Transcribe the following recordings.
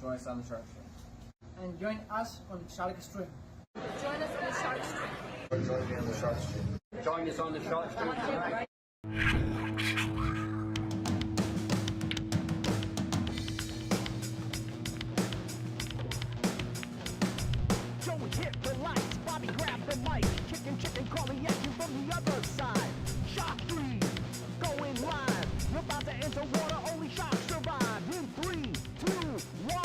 Join us on the Shark Stream. And join us on Shark Stream. Join us on the Shark Stream. Join me on the Shark Stream. Join us on the Shark Stream. Joey hit the lights, Bobby grabbed the mic, chicken calling at you from the other side. Shock 3, going live. We're about to enter water, only shock survive. In 3, 2, 1.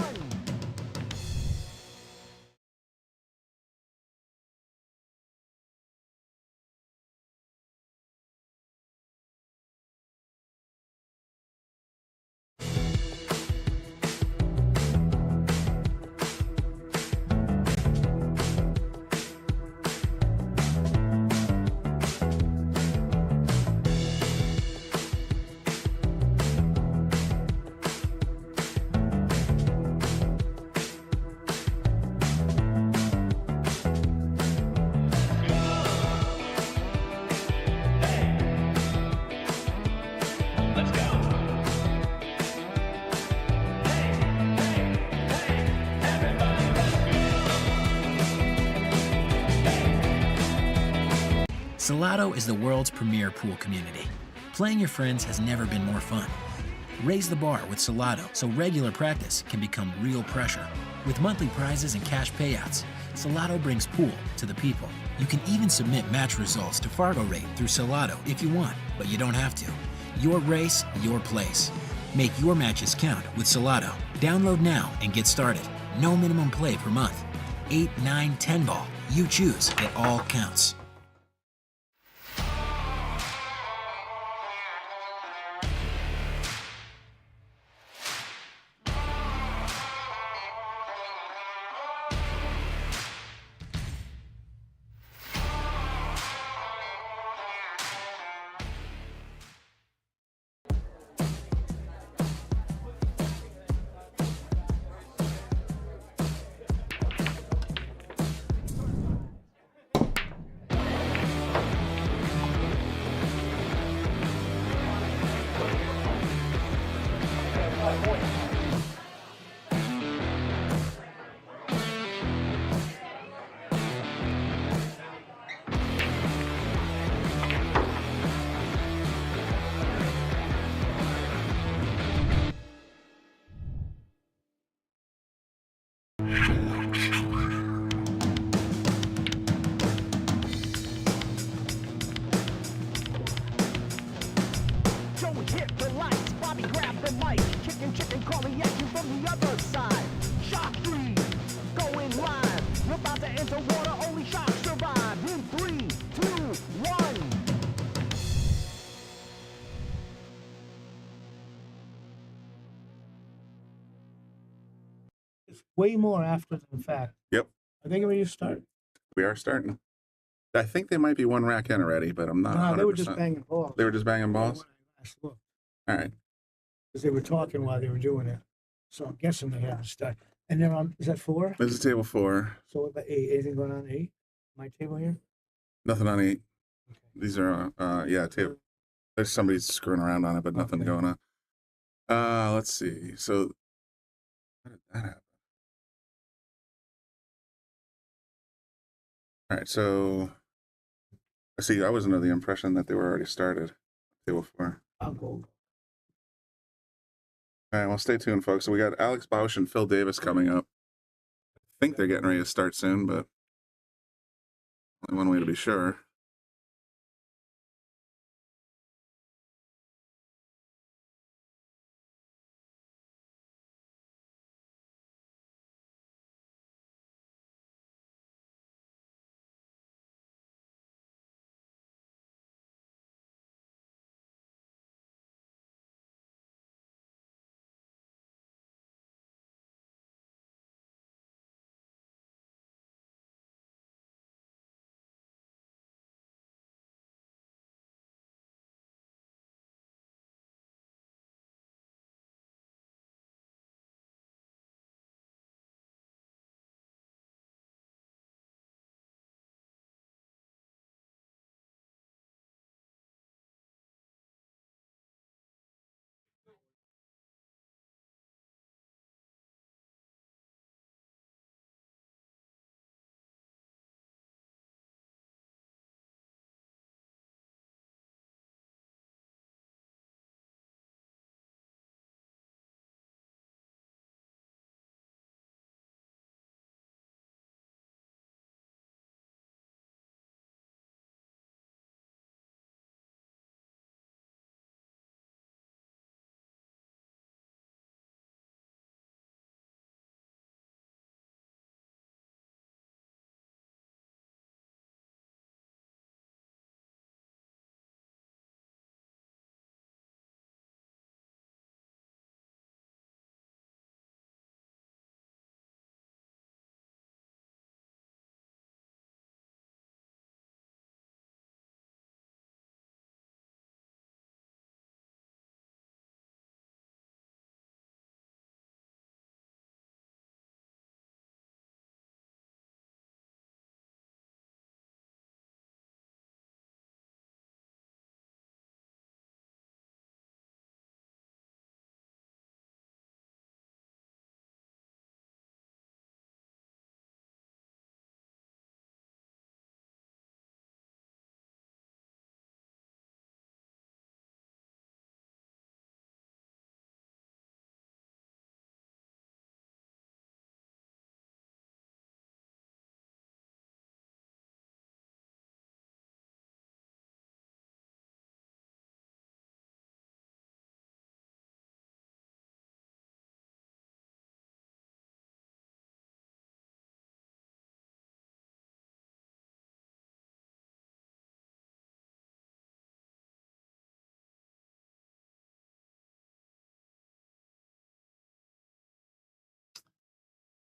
Salado is the world's premier pool community. Playing your friends has never been more fun. Raise the bar with Salado so regular practice can become real pressure. With monthly prizes and cash payouts, Salado brings pool to the people. You can even submit match results to Fargo Rate through Salado if you want, but you don't have to. Your race, your place. Make your matches count with Salado. Download now and get started. No minimum play per month. 8, 9, 10 ball. You choose. It all counts. Joey hit the lights, Bobby grabbed the mic, chicken calling at you from the other side. Shock 3, going live. We're about to enter water, only shock survive. In 3, 2, 1. It's way more after the fact. Yep, Are they ready to start? we are starting. I think they might be one rack in already, but I'm not 100%. No, they were just banging balls. They were just banging balls? Look, All right. because they were talking while they were doing it. So I'm guessing they had to start. And they're on, is that 4? This is table 4. So what about 8? Anything going on 8? My table here? Nothing on 8. Okay. These are, yeah, table. There's somebody screwing around on it, but nothing Okay. going on. Let's see. So, how did that happen? All right, so, I see, I was under the impression that they were already started. Table 4. I'll go. All right, well, stay tuned, folks. So we got Alex Bausch and Phil Davis coming up. I think they're getting ready to start soon, but only one way to be sure.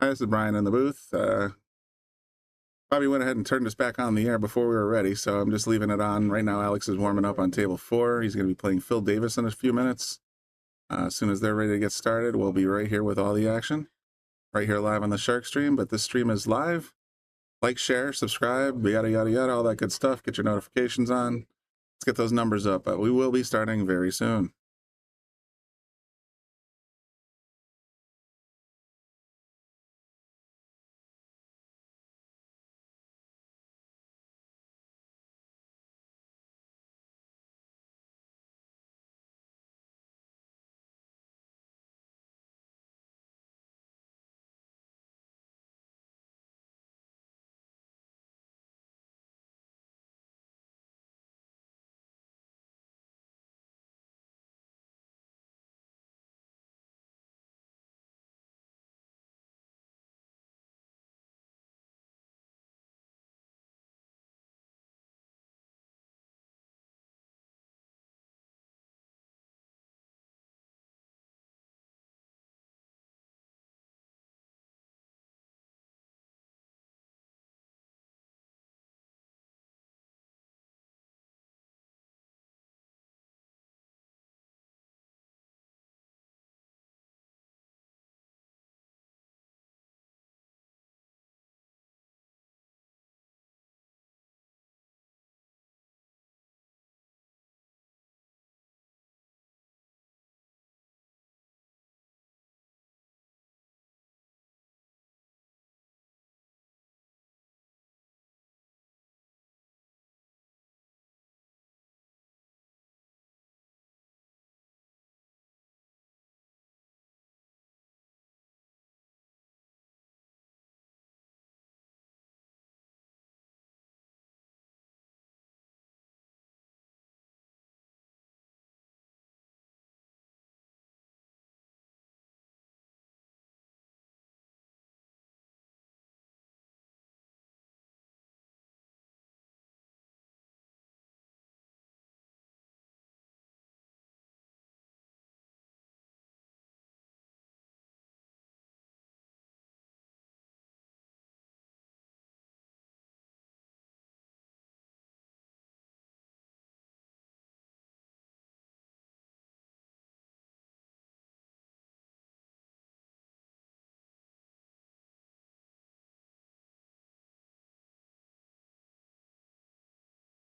Hi, this is Brian in the booth. Bobby went ahead and turned us back on the air before we were ready, so I'm just leaving it on. Right now, Alex is warming up on table 4. He's going to be playing Phil Davis in a few minutes. As soon as they're ready to get started, we'll be right here with all the action. Right here live on the Shark Stream, but this stream is live. Like, share, subscribe, yada, yada, yada, all that good stuff. Get your notifications on. Let's get those numbers up, but we will be starting very soon.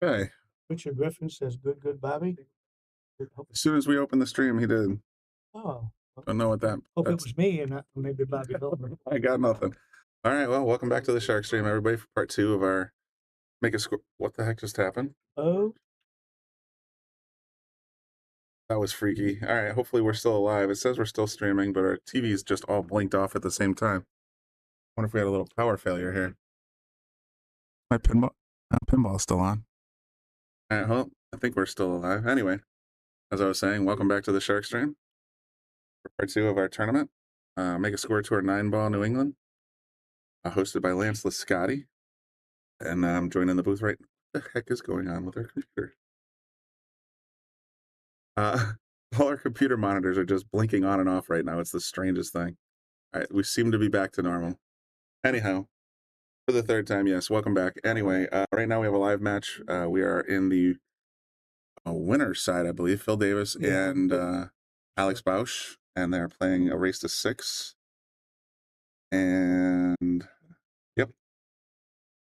Okay. Richard Griffin says, good, Bobby. As soon as we opened the stream, he did. Oh, Don't know what that. hope it That's, was me and not maybe Bobby Hilton. I got nothing. All right. Well, welcome back to the Shark Stream, everybody, for part 2 of our Make a Score. What the heck just happened? Oh, That was freaky. All right. Hopefully, we're still alive. It says we're still streaming, but our TV's just all blinked off at the same time. I wonder if we had a little power failure here. My pinball's still on. All right. Well, I think we're still alive. Anyway, as I was saying, welcome back to the Shark Stream for part 2 of our tournament. Make a Score Tour 9-ball New England, hosted by Lance Lascotti. And I'm joined in the booth right now. What the heck is going on with our computer? All our computer monitors are just blinking on and off right now. It's the strangest thing. All right, we seem to be back to normal. Anyhow, for the 3rd time, yes, welcome back. Anyway, right now we have a live match. We are in the winner's side, I believe, Phil Davis and Alex Bausch, and they're playing a race to 6. And yep.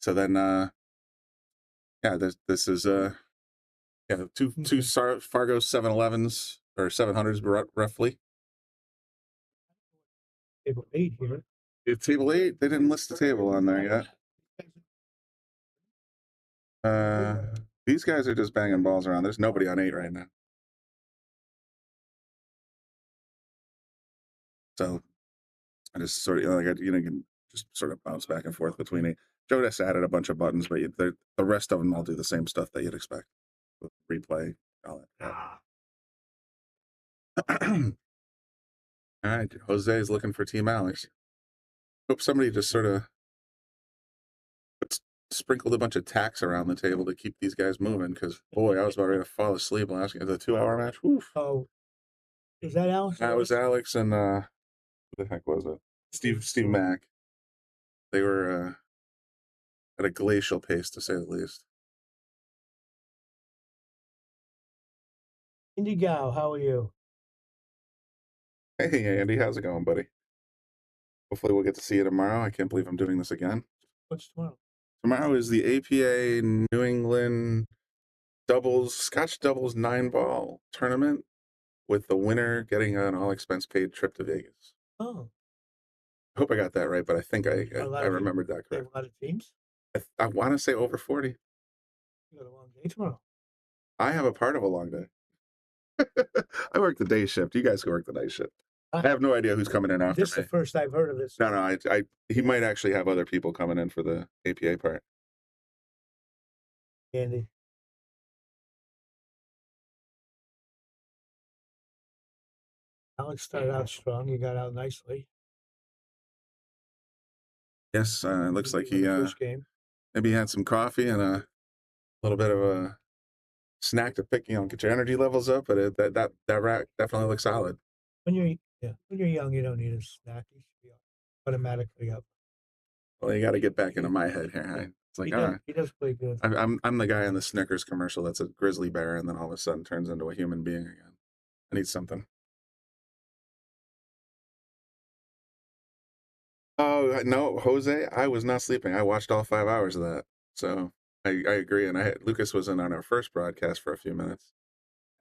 So then, yeah, this is yeah, two Fargo 711s or 700s roughly. table 8 here. It's table 8. They didn't list the table on there yet. These guys are just banging balls around. There's nobody on 8 right now. So I just sort of like you can just sort of bounce back and forth between 8. Joe just added a bunch of buttons, but the rest of them all do the same stuff that you'd expect. Replay, all that. All right, Jose is looking for Team Alex. Hope somebody just sort of sprinkled a bunch of tacks around the table to keep these guys moving, because boy, I was about ready to fall asleep last game. It was a 2-hour match. Oof. Oh, is that Alex? That was Alex and who the heck was it? Steve Mack. They were at a glacial pace, to say the least. Indy Gal, how are you? Hey, Andy, how's it going, buddy? Hopefully we'll get to see you tomorrow. I can't believe I'm doing this again. What's tomorrow? Tomorrow is the APA New England Scotch doubles 9-ball tournament with the winner getting an all-expense paid trip to Vegas. Oh, I hope I got that right, but I think I remembered that they have correct. a lot of teams. I want to say over 40. You got a long day tomorrow. I have a part of a long day. I work the day shift. You guys can work the night shift. I have no idea who's coming in after This is the me. first I've heard of this. No, he might actually have other people coming in for the APA part. Andy. Alex started out strong. You got out nicely. Yes, it looks like in he the first game. maybe had some coffee and a little bit of a snack to pick, get your energy levels up. But that rack definitely looks solid. When you're young, you don't need a snack. You should be automatically up. Well, you got to get back into my head here. It's like, He does play good. I'm the guy in the Snickers commercial that's a grizzly bear, and then all of a sudden turns into a human being again. I need something. Oh no, Jose! I was not sleeping. I watched all 5 hours of that, so I agree. And Lucas was in on our first broadcast for a few minutes,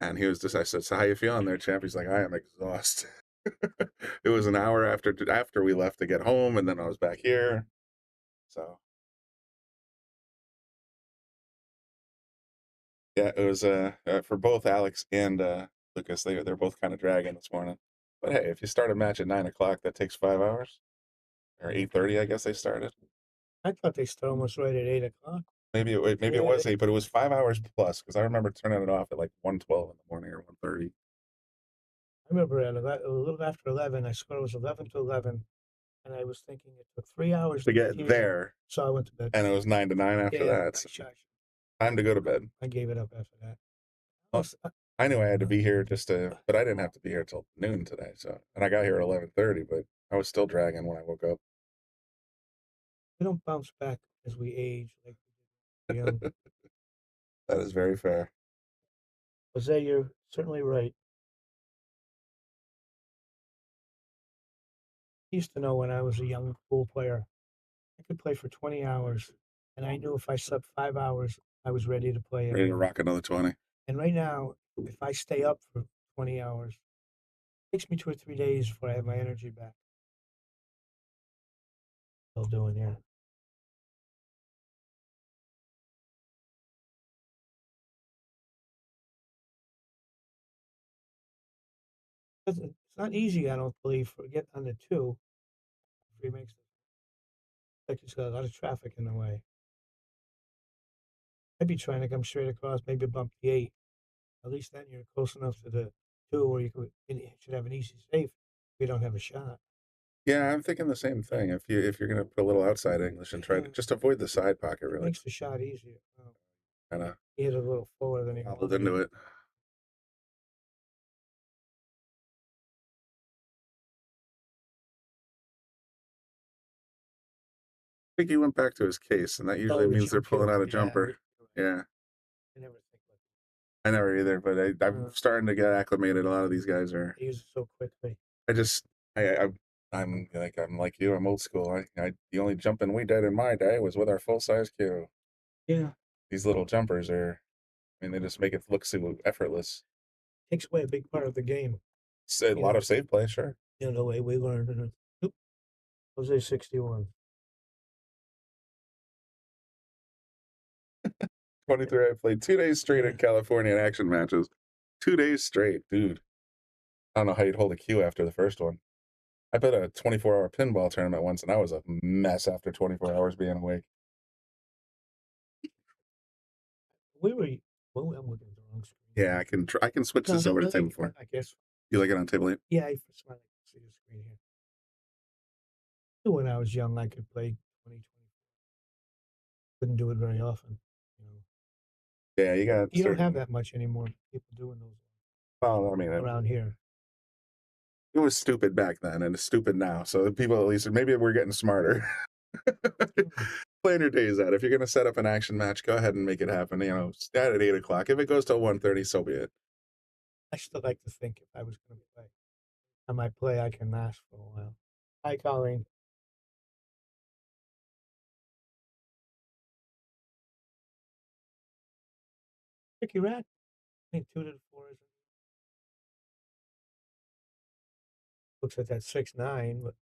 and he was just. I said, "So how you feeling there, champ?" He's like, "I am exhausted." It was an hour after we left to get home, and then I was back here. So yeah, it was for both Alex and Lucas. They're both kind of dragging this morning. But hey, if you start a match at 9 o'clock, that takes 5 hours, or 8:30, I guess they started. I thought they started almost right at 8 o'clock. Maybe it was 8, but it was 5 hours plus because I remember turning it off at like 1:12 in the morning or 1:30. I remember at a little after 11. I swear it was 11 to 11, and I was thinking it took 3 hours To get here, there, so I went to bed. and it was 9 to 9 after that. So time to go to bed. I gave it up after that. Oh, I knew I had to be here but I didn't have to be here till noon today. So, and I got here at 11:30, but I was still dragging when I woke up. We don't bounce back as we age like we did when we were young. That is very fair. Jose, you're certainly right. I used to know when I was a young pool player, I could play for 20 hours, and I knew if I slept 5 hours, I was ready to play. Ready to rock another 20. And right now, if I stay up for 20 hours, it takes me 2 or 3 days before I have my energy back. Still doing, yeah. It's not easy, I don't believe, for get on the 2. If he makes it. Like it's got a lot of traffic in the way. I'd be trying to come straight across, maybe bump the 8. At least then you're close enough to the 2 where you should have an easy safe. We don't have a shot. Yeah, I'm thinking the same thing. If you're gonna put a little outside English and try to just avoid the side pocket, It really. makes the shot easier. Kind of He hit a little fuller than he hobbled into it. I think he went back to his case, and that usually means they're pulling out a jumper. Yeah. I never think like I never either, but I'm starting to get acclimated. A lot of these guys are. they use it so quickly. I'm like you. I'm old school. The only jumping we did in my day was with our full size cue. Yeah. These little jumpers are. I mean, they just make it look so effortless. Takes away a big part of the game. It's a lot of safe play, sure. You know, the way we learned. Jose 61. 23. I played 2 days straight in California in action matches. 2 days straight, dude. I don't know how you'd hold a cue after the first one. I played a 24-hour pinball tournament once, and I was a mess after 24 hours being awake. I'm looking at the wrong screen. Yeah, I can switch this over to table 4. I guess. You like it on table 8? Yeah, I see the screen here. When I was young, I could play 20. Couldn't do it very often. Yeah, you don't have that much anymore. People doing those. Well, I mean, around here. It was stupid back then, and it's stupid now. So the people, at least, maybe we're getting smarter. Plan your days out. If you're going to set up an action match, go ahead and make it happen. You know, start at 8 o'clock. If it goes till 1:30, so be it. I still like to think if I was going to play, I might play. I can last for a while. Hi, Colleen. Tricky rat. I think 2 to the 4 is. Looks like that 6-9, but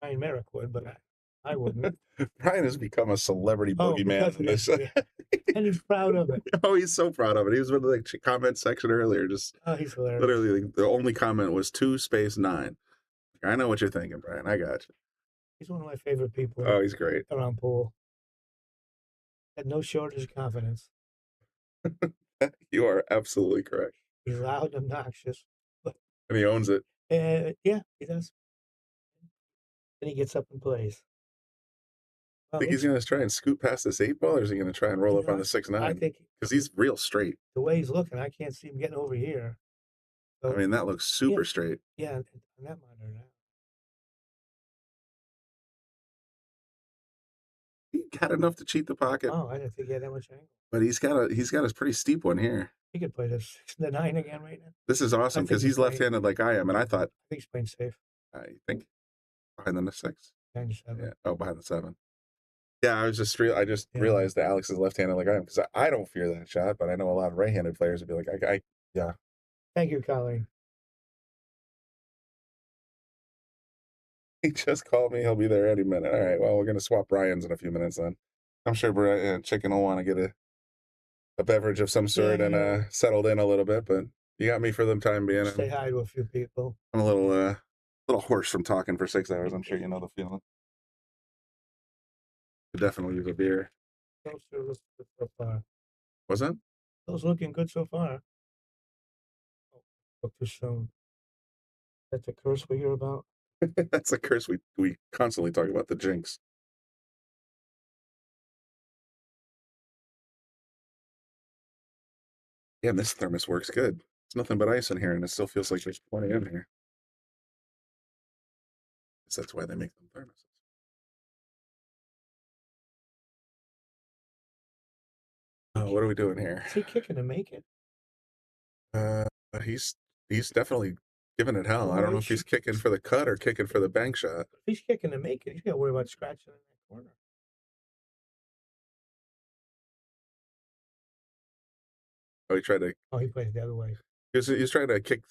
Brian Merrick would, but I wouldn't. Brian has become a celebrity Oh, boogeyman because in of this. this, and he's proud of it. Oh, he's so proud of it. He was in the like, comment section earlier, just Oh, he's hilarious. literally like, the only comment was 2-9. I know what you're thinking, Brian. I got you. He's one of my favorite people Oh, he's great. around pool. Had no shortage of confidence. You are absolutely correct. He's loud and obnoxious. And he owns it. Yeah, he does. Then he gets up and plays. I think he's going to try and scoot past this 8-ball, or is he going to try and roll up on the 6-9? I think because he's real straight. The way he's looking, I can't see him getting over here. So, I mean, that looks super straight. Yeah, on that monitor now. He got enough to cheat the pocket. Oh, I didn't think he had that much angle. But he's got a pretty steep one here. He could play this 6-9 again right now. This is awesome because he's left-handed like I am, and I thought. I think he's playing safe. I think behind the 6. Behind the 7. Yeah. Oh, behind the 7. Yeah, I just realized that Alex is left-handed like I am because I don't fear that shot, but I know a lot of right-handed players would be like, yeah. Thank you, Colleen. He just called me. He'll be there any minute. All right. Well, we're gonna swap Brian's in a few minutes then. I'm sure Brian Chicken will want to get a beverage of some sort and settled in a little bit, but you got me for the time being. Say hi to a few people. I'm a little hoarse from talking for 6 hours. I'm sure you know the feeling. Could definitely use a beer. Those are looking good so far. What's that? Those looking good so far. Oh, spoke too soon. That's a curse we hear about. That's a curse we constantly talk about, the jinx. Yeah, this thermos works good. It's nothing but ice in here, and it still feels like there's plenty in here. That's why they make them thermoses. Oh, what are we doing here? Is he kicking to make it? He's definitely giving it hell. I don't know if he's kicking for the cut or kicking for the bank shot. If he's kicking to make it, he's got to worry about scratching in that corner. Oh, he tried to. Oh, he plays the other way. He's trying to kick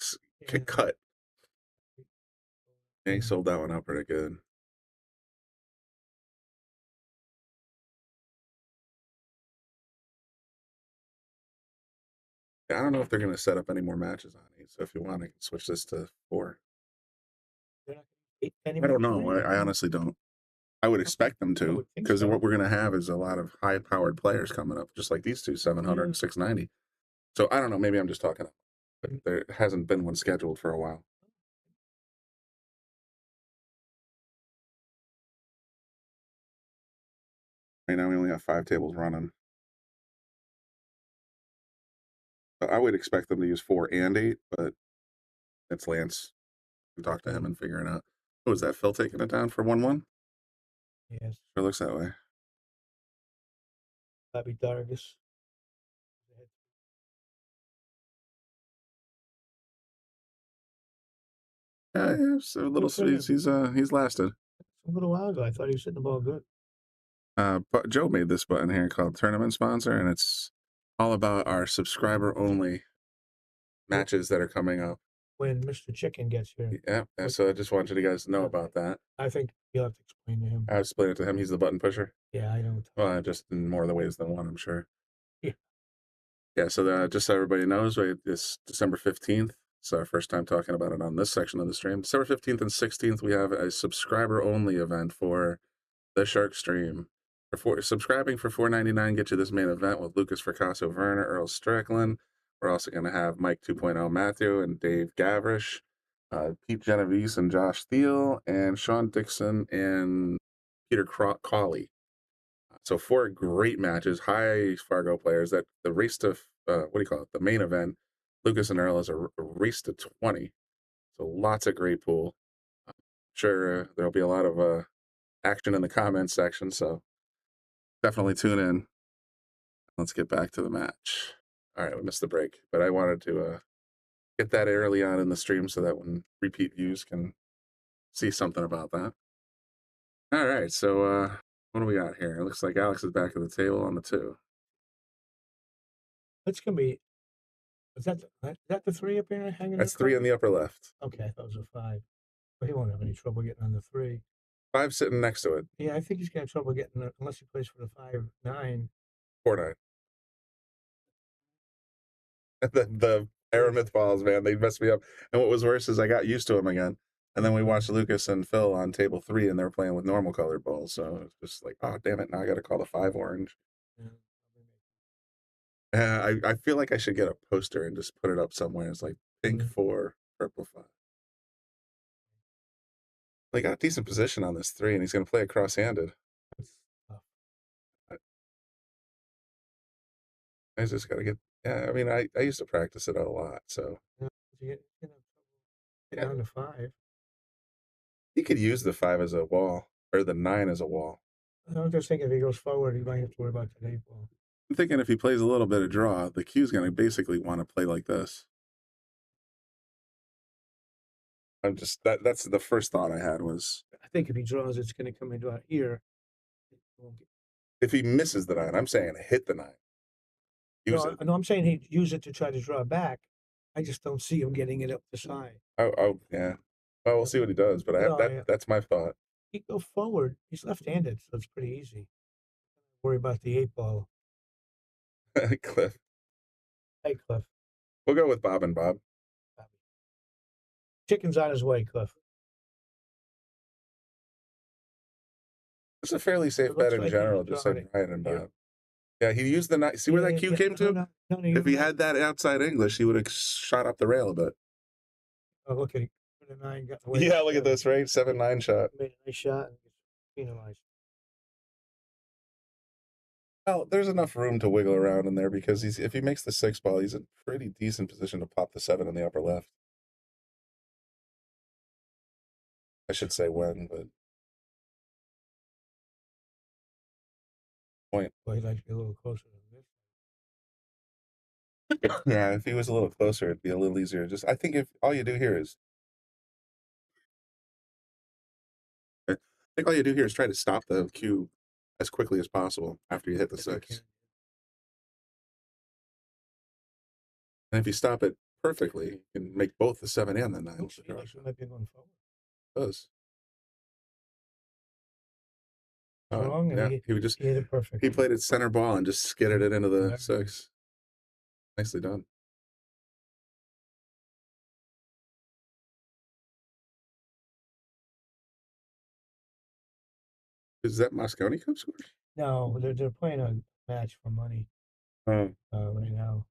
cut. Yeah, he sold that one out pretty good. I don't know if they're going to set up any more matches on 8. So if you want, I can switch this to 4. I don't know. I honestly don't. I would expect them to, because what we're going to have is a lot of high-powered players coming up, just like these two, 700 and 690. So I don't know. Maybe I'm just talking. But there hasn't been one scheduled for a while. Right now we only have 5 tables running. I would expect them to use 4 and 8, but it's Lance. We can talk to him and figure it out. Oh, is that Phil taking it down for 1-1? Yes. Sure looks that way. Bobby Dargis. Yeah, it's a little. He's lasted. A little while ago, I thought he was hitting the ball good. But Joe made this button here called Tournament Sponsor, and it's all about our subscriber-only matches that are coming up. When Mr. Chicken gets here. Yeah, so I just wanted you guys to know about that. I think you'll have to explain to him. I'll explain it to him. He's the button pusher. Yeah, I know. Well, just in more of the ways than one, I'm sure. Yeah. Yeah, so just so everybody knows, it's December 15th. It's our first time talking about it on this section of the stream. December 15th and 16th, we have a subscriber-only event for the Shark Stream. Subscribing for $4.99 gets you this main event with Lucas Fracasso, Werner, Earl Strickland. We're also going to have Mike 2.0 Matthew and Dave Gavrish, Pete Genovese and Josh Thiel, and Sean Dixon and Peter Cawley. So 4 great matches, high Fargo players. That the race to the main event, Lucas and Earl is a race to 20. So lots of great pool. Sure, there'll be a lot of action in the comments section. So definitely tune in. Let's get back to the match. All right, we missed the break, but I wanted to get that early on in the stream so that when repeat views can see something about that. All right, so what do we got here? It looks like Alex is back at the table on the 2. It's gonna be. Is that the 3 up here hanging? That's in 3 front? in the upper left. Okay, I thought it was a 5. But he won't have any trouble getting on the 3. 5 sitting next to it. Yeah, I think he's gonna have trouble getting unless he plays for the 5-9. 4-9. The Aramith balls, man, they messed me up. And what was worse is I got used to them again. And then we watched Lucas and Phil on table 3, and they were playing with normal colored balls. So it's just like, oh, damn it. Now I got to call the 5 orange. Yeah. I feel like I should get a poster and just put it up somewhere. It's like pink 4, purple 5. They got a decent position on this 3, and he's going to play it cross-handed. I just got to get, yeah, I mean, I used to practice it a lot, so. Get down to 5. He could use the 5 as a wall, or the 9 as a wall. I'm just thinking if he goes forward, he might have to worry about the 8 ball. I'm thinking if he plays a little bit of draw, the Q's going to basically want to play like this. I'm just, that's the first thought I had was. I think if he draws, it's going to come into out here. If he misses the 9, I'm saying hit the 9. Use it. No, I'm saying he'd use it to try to draw back. I just don't see him getting it up the side. Oh, yeah. Well, we'll see what he does, but that's my thought. He go forward. He's left-handed, so it's pretty easy. Worry about the 8 ball. Cliff. Hey, Cliff. We'll go with Bob and Bob. Chicken's on his way, Cliff. It's a fairly safe bet in general, just like Brian and Bob. Yeah, he used the 9. See where that Q came to? No, if he had that outside English, he would have shot up the rail a bit. Oh, look at him. The 9 got away. Yeah, look at this, right? 7-9 shot. Made a nice shot and gets penalized. Well, there's enough room to wiggle around in there because if he makes the 6 ball, he's in pretty decent position to pop the 7 in the upper left. I should say when, but point. Well, he'd like to be a little closer than this. Yeah, if he was a little closer, it'd be a little easier. Just I think if all you do here is try to stop the cue as quickly as possible after you hit the 6. And if you stop it perfectly, you can make both the 7 and the 9. Oh, he might be going forward. It does. Wrong, and yeah, he would just hit it perfectly. he played it center ball and just skidded it into the 6. Nicely done. Is that Moscone Cup score? No, they're playing a match for money right now.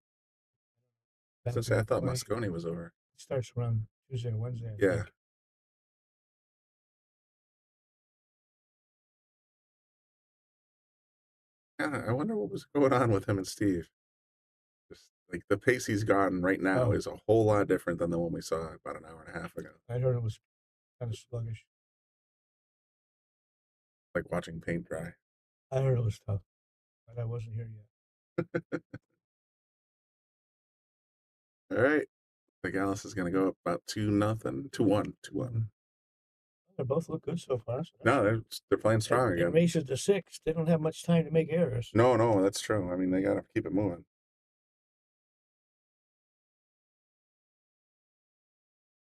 I thought Moscone was over. It starts around Tuesday or Wednesday. I Yeah. think. Yeah, I wonder what was going on with him and Steve. Just like the pace he's gotten right now is a whole lot different than the one we saw about an hour and a half ago. I heard it was kind of sluggish. Like watching paint dry. I heard it was tough, but I wasn't here yet. All right. I think Alice is going to go up about 2-0, 2-1, 2-1. They both look good so far. So No, they're playing strong again. It races to 6. They don't have much time to make errors. No, that's true. I mean, they got to keep it moving.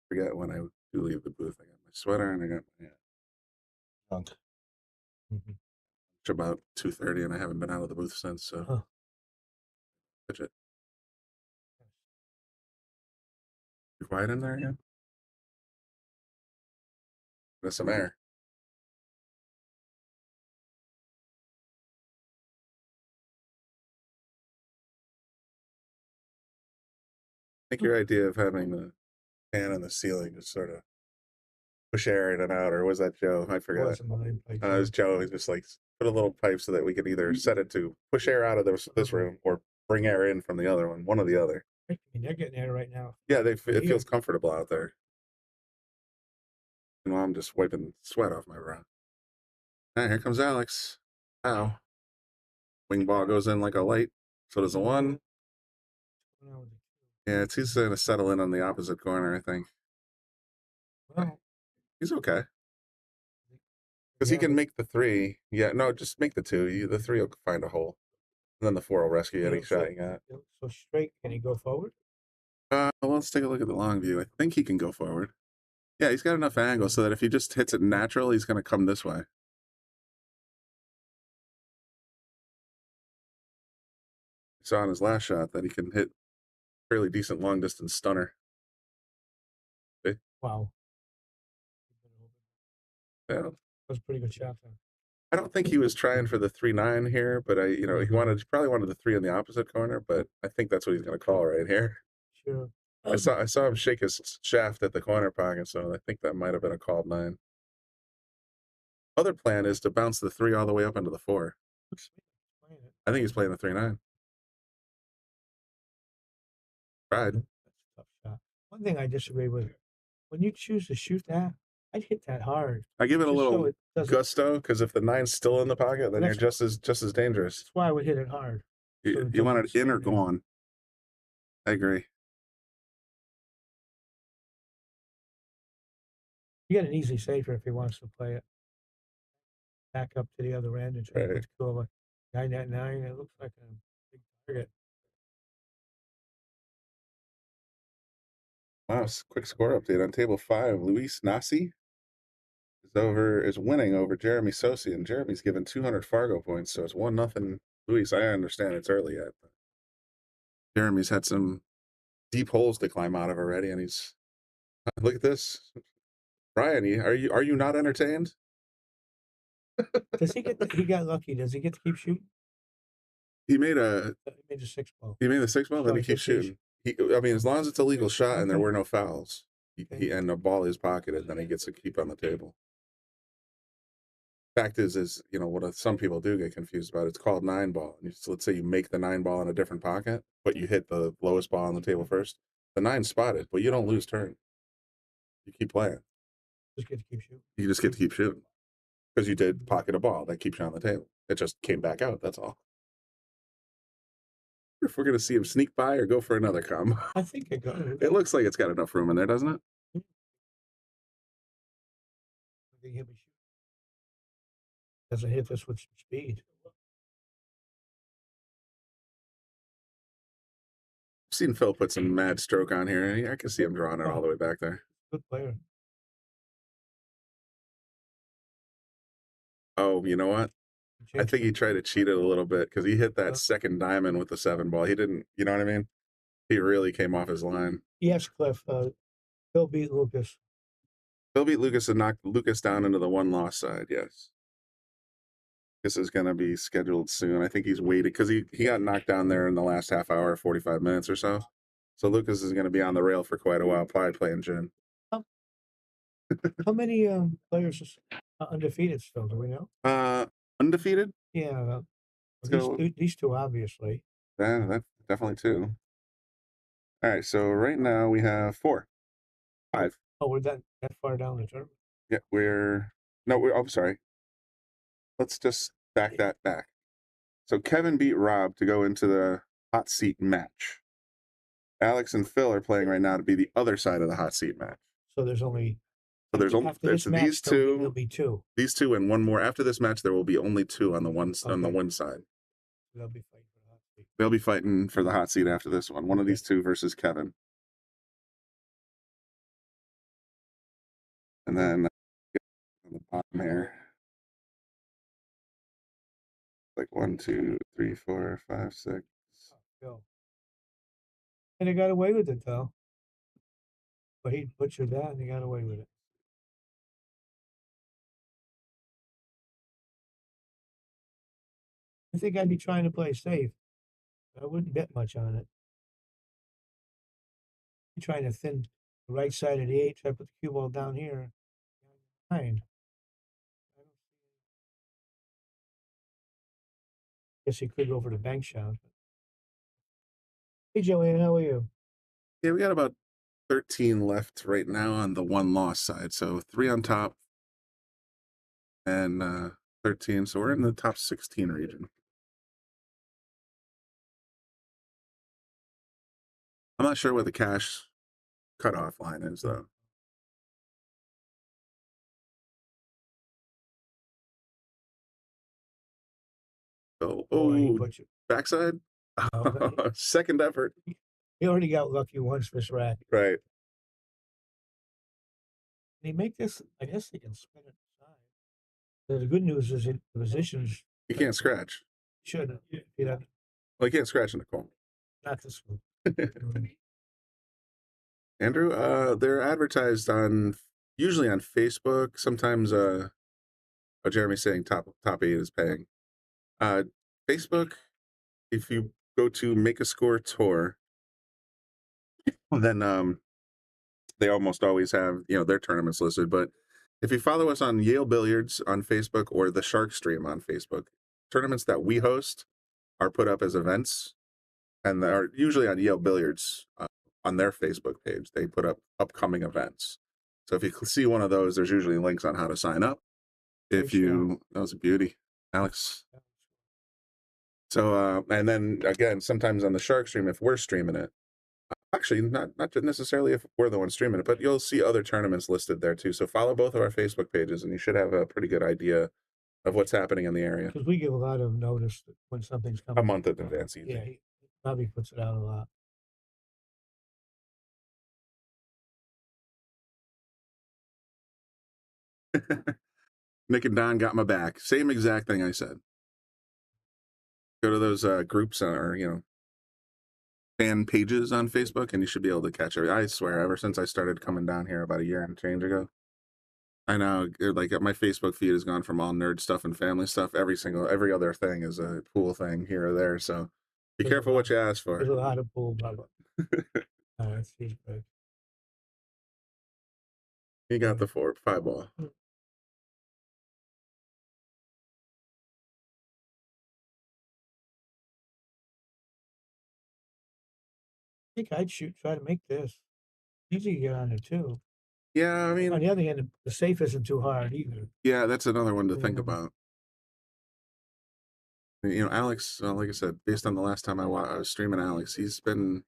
Forget when I do leave the booth. I got my sweater and I got my Drunk. It's about 2:30 and I haven't been out of the booth since. So, Fidget. You quiet in there again? There's some air. I think your idea of having the fan on the ceiling just sort of push air in and out, or was that Joe? I forget. It was Joe. He just like put a little pipe so that we could either set it to push air out of this room or bring air in from the other one. One or the other. I mean, they're getting air right now. Yeah, it feels comfortable out there. And I'm just wiping sweat off my brow. All right, here comes Alex. Wow. Wing ball goes in like a light. So does the one. Yeah, he's going to settle in on the opposite corner, I think. Well, He's okay. Because he yeah, can but- make the 3. Yeah, no, just make the 2. The 3 will find a hole. And then the 4 will rescue you any know, shot you got. it looks so straight. Can he go forward? Well, let's take a look at the long view. I think he can go forward. Yeah, he's got enough angle so that if he just hits it natural, he's going to come this way. Saw in his last shot that he can hit fairly decent long distance stunner. See? Wow. Yeah. That was a pretty good shot there. I don't think he was trying for the 3-9 here, but he probably wanted the 3 in the opposite corner, but I think that's what he's going to call right here. Sure. I saw him shake his shaft at the corner pocket, so I think that might have been a called 9. Other plan is to bounce the 3 all the way up into the 4. I think he's playing the 3-9. Tried. That's a tough shot. One thing I disagree with, when you choose to shoot that, I'd hit that hard. I give it a Just so little it doesn't- gusto because if the 9's still in the pocket, then you're That's- just as dangerous. That's why I would hit it hard. So You, it you want doesn't it in or stand there. gone. I agree. You get an easy safer if he wants to play it back up to the other end and try to Right. put two over 9 It looks like a big target. Wow, quick score update on table 5. Luis Nasi is winning over Jeremy Sosi, and Jeremy's given 200 Fargo points, so it's 1-0. Luis, I understand it's early yet, but Jeremy's had some deep holes to climb out of already, and he's look at this. Brian, are you not entertained? Does he get? He got lucky. Does he get to keep shooting? He made He made a 6 ball. the 6 ball, So then he I keeps guess he's- shooting. I mean, as long as it's a legal shot and there Okay. were no fouls, Okay. and the ball is pocketed, then he gets to keep on the table. Fact is what some people do get confused about. It's called 9 ball. And let's say you make the 9 ball in a different pocket, but you hit the lowest ball on the table first. The 9's spotted, but you don't lose turn. You keep playing. Just get to keep shooting. You just get to keep shooting because you did pocket a ball that keeps you on the table. It just came back out. That's all. If we're gonna see him sneak by or go for another combo, I think it goes. it looks like it's got enough room in there, doesn't it? I think he'll be shooting. Doesn't hit this with some speed. I've seen Phil put some mad stroke on here, and I can see him drawing it all the way back there. Good player. Oh, you know what? I think he tried to cheat it a little bit because he hit that second diamond with the 7 ball. He didn't, you know what I mean? He really came off his line. Yes, Cliff. Phil beat Lucas. Phil beat Lucas and knocked Lucas down into the 1-loss side, yes. This is going to be scheduled soon. I think he's waited because he got knocked down there in the last half hour, 45 minutes or so. So Lucas is going to be on the rail for quite a while, probably playing gin. How many players are undefeated still? Do we know? Undefeated? Yeah. So- These two, obviously. Yeah, that's definitely 2. All right, so right now we have 4. 5. Oh, we're that far down the tournament. Yeah, I'm sorry. Let's just back that back. So Kevin beat Rob to go into the hot seat match. Alex and Phil are playing right now to be the other side of the hot seat match. So there's only. So there's only after this match, these there'll two, be 2. these 2, and one more. After this match, there will be only 2 on the one side. They'll be fighting for the hot seat. They'll be fighting for the hot seat after this one. One of these 2 versus Kevin. And then on the bottom here, like 1, 2, 3, 4, 5, 6. Go. And they got away with it though. But he butchered that and he got away with it. I think I'd be trying to play safe. I wouldn't bet much on it. You're trying to thin the right side of the 8, try to put the cue ball down here. 9. Guess he could go for the bank shot. Hey Joanne, how are you? Yeah, we got about 13 left right now on the 1-loss side. So 3 on top and 13. So we're in the top 16 region. I'm not sure what the cash cutoff line is, though. So, He oh, put you. backside? Oh, Second effort. he already got lucky once this rack. Right. They make this, I guess they can spin it aside. The good news is the positions You can't scratch. should, you know, Well, you can't scratch in the call. not this one. Andrew, they're advertised on usually on Facebook. Sometimes Jeremy's saying top 8 is paying. Facebook, if you go to Make a Score Tour, then they almost always have, their tournaments listed. But if you follow us on Yale Billiards on Facebook or the Shark Stream on Facebook, tournaments that we host are put up as events, and are usually on Yale Billiards on their Facebook page. They put up upcoming events. So if you see one of those, there's usually links on how to sign up. That was a beauty, Alex. So, and then again, sometimes on the Shark Stream, if we're streaming it, actually not necessarily if we're the one streaming it, but you'll see other tournaments listed there too. So follow both of our Facebook pages, and you should have a pretty good idea of what's happening in the area. Because we give a lot of notice when something's coming. A month in advance, Yeah, he probably puts it out a lot. Nick and Don got my back. Same exact thing I said. Go to those groups or fan pages on Facebook, and you should be able to catch it. I swear, ever since I started coming down here about a year and change ago, I know, like, my Facebook feed has gone from all nerd stuff and family stuff. Every other thing is a pool thing here or there. So be careful what you ask for. There's a lot of pool, Bubba. That's good. You got the 5 ball. I think I'd try to make this. Easy to get on it too. Yeah, I mean, on the other hand, the safe isn't too hard either. Yeah, that's another one to think about. Alex, like I said, based on the last time I was streaming Alex, he's been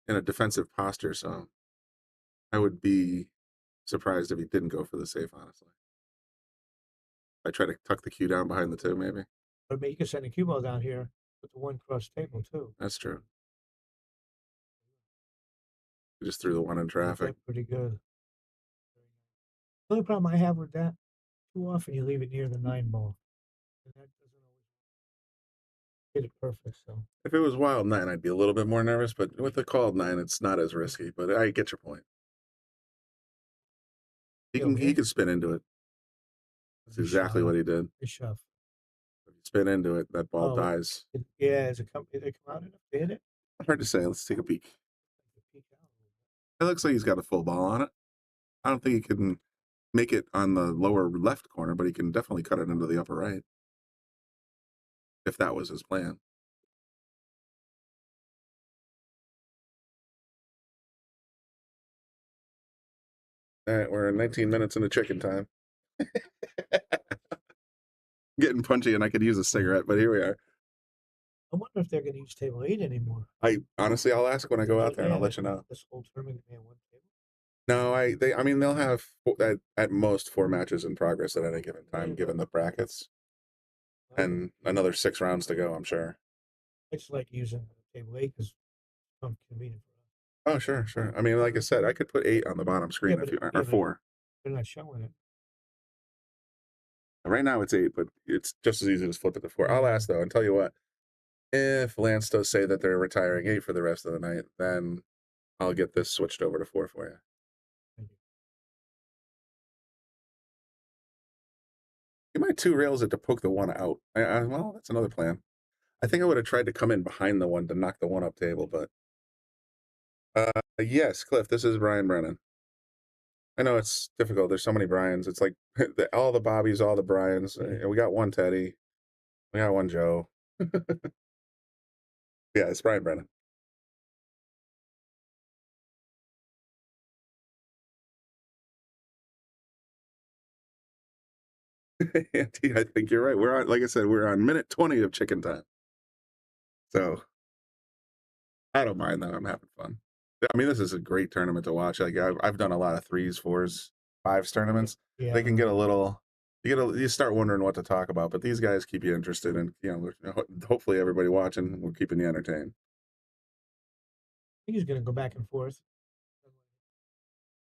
in a defensive posture, so I would be surprised if he didn't go for the safe, honestly. I try to tuck the cue down behind the 2, maybe. But you can send a cue ball down here with the one cross table too. That's true. You just threw the 1 in traffic. Pretty good. The only problem I have with that, too often you leave it near the 9 ball. And that doesn't always get it perfect. So if it was wild 9, I'd be a little bit more nervous, but with the called 9, it's not as risky. But I get your point. He can spin into it. That's exactly what he did. Good shove. If you spin into it, that ball dies. Is it come out enough to hit it? Hard to say. Let's take a peek. It looks like he's got a full ball on it. I don't think he can make it on the lower left corner, but he can definitely cut it into the upper right. If that was his plan. All right, we're 19 minutes into chicken time. Getting punchy, and I could use a cigarette, but here we are. I wonder if they're going to use table 8 anymore. Honestly, I'll ask when I go out there, and I'll let you know. This whole tournament can one table. No, they'll have at most 4 matches in progress at any given time, given the brackets, and another 6 rounds to go, I'm sure. I just like using table 8 because it's convenient. Oh, sure. I mean, like I said, I could put 8 on the bottom screen or 4. They're not showing it. Right now it's 8, but it's just as easy to flip it to 4. I'll ask though, and tell you what, if Lance does say that they're retiring 8 for the rest of the night, then I'll get this switched over to 4 for you. You might 2 rails it to poke the 1 out. Well, that's another plan. I think I would have tried to come in behind the 1 to knock the 1 up table, but yes, Cliff, this is Brian Brennan. I know it's difficult. There's so many Brians. It's like all the Bobbies, all the Brians. We got 1 Teddy. We got 1 Joe. Yeah, it's Brian Brennan. Andy, I think you're right. We're on, like I said, we're on minute 20 of chicken time. So I don't mind that. I'm having fun. I mean, this is a great tournament to watch. Like I've done a lot of 3s, 4s, 5s tournaments. Yeah. They can get a little, you start wondering what to talk about, but these guys keep you interested, and hopefully everybody watching, we're keeping you entertained. I think he's going to go back and forth.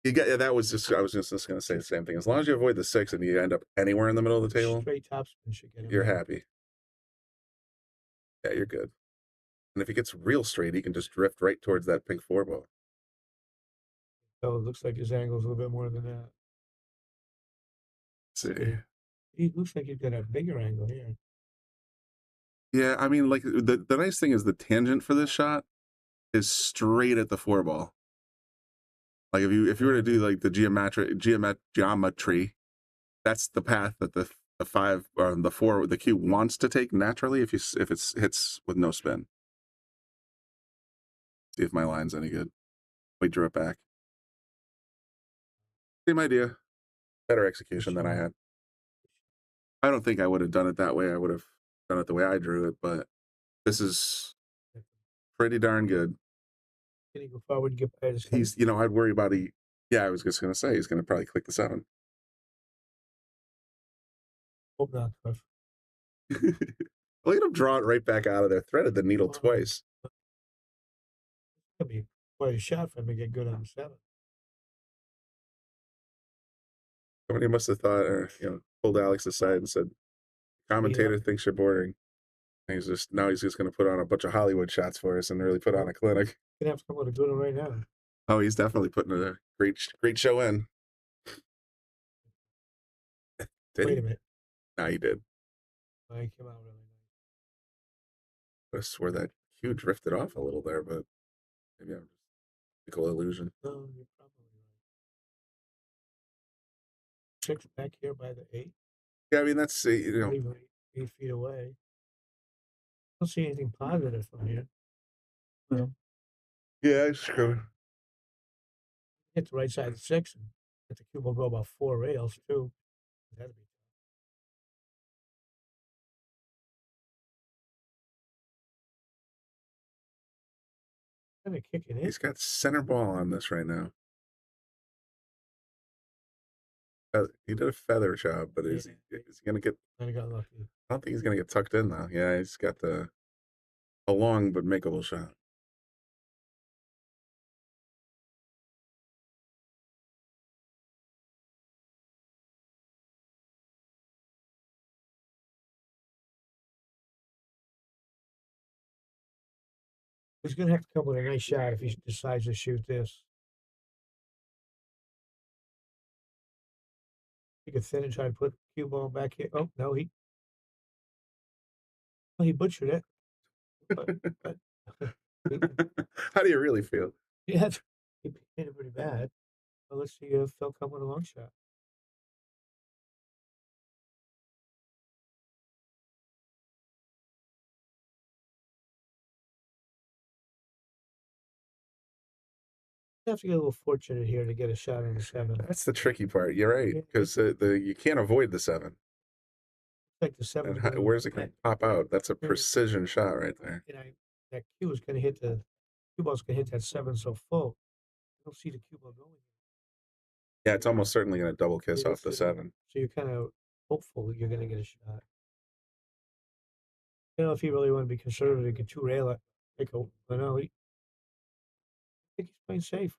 That was just, I was just going to say the same thing. As long as you avoid the 6 and you end up anywhere in the middle of the table, Straight topspin should get him. you're there. happy. Yeah, you're good. And if he gets real straight, he can just drift right towards that pink 4 ball. So it looks like his angle's a little bit more than that. Let's see. He looks like he's got a bigger angle here. Yeah, I mean, like the nice thing is the tangent for this shot is straight at the 4 ball. Like if you were to do like the geometry, that's the path that the 5 or the 4, the cube wants to take naturally if it hits with no spin. See if my line's any good. We drew it back. Same idea, better execution than I had. I don't think I would have done it that way. I would have done it the way I drew it, but this is pretty darn good. Can he go forward and get by his He's, I'd worry about I was just going to say, he's going to probably click the 7. Hope not, Cliff. Look at him draw it right back out of there. Threaded the needle twice. That'd be quite a shot for him to get good on 7. Somebody must have thought, or pulled Alex aside and said, "Commentator thinks you're boring." And he's just going to put on a bunch of Hollywood shots for us and really put on a clinic. Gonna have to come with a good one right now. Oh, he's definitely putting a great show in. Wait a minute. No, he did. He came out really I nice. swear that cue drifted off a little there, but maybe I'm just optical illusion. No, you're probably right. 6 back here by the 8. Yeah, I mean that's Not even 8 feet away. I don't see anything positive from here. No. Yeah, it's true. Hit the right side of the 6, and the cube will go about 4 rails too. That'd be kind of kicking in. He's got center ball on this right now. He did a feather job, but is he going to get? Kind of got lucky. I don't think he's going to get tucked in though. Yeah, he's got a long but makeable shot. He's gonna have to come with a nice shot if he decides to shoot this. He could thin and try to put the cue ball back here. Oh no, he butchered it. But How do you really feel? yeah, he hit it pretty bad. Well, let's see if Phil come with a long shot. You have to get a little fortunate here to get a shot on the 7. That's the tricky part. You're right, because you can't avoid the 7. Like the 7. Where's it going to pop out? That's a precision shot right there. That cue is going to hit the cue ball's going to hit that 7 so full. I don't see the cue ball going. Yeah, it's almost certainly going to double kiss off the 7. So you're kind of hopeful you're going to get a shot. If he really want to be conservative, he could 2 rail it. I think he's playing safe.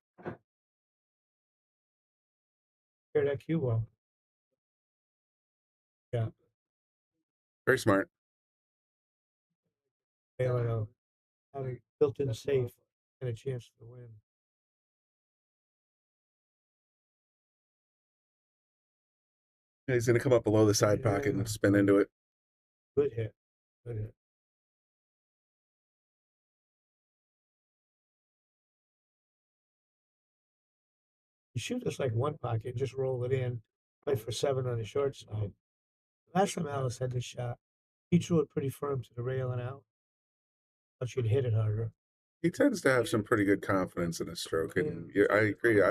Hear that cue ball. Yeah. Very smart. Have a built-in safe and a chance to win. Yeah, he's going to come up below the side pocket and spin into it. Good hit. Good hit. You shoot this like one pocket, just roll it in, play for 7 on the short side. Last time Alice had this shot, he drew it pretty firm to the rail and out. Thought you'd hit it harder. He tends to have some pretty good confidence in his stroke, and I agree.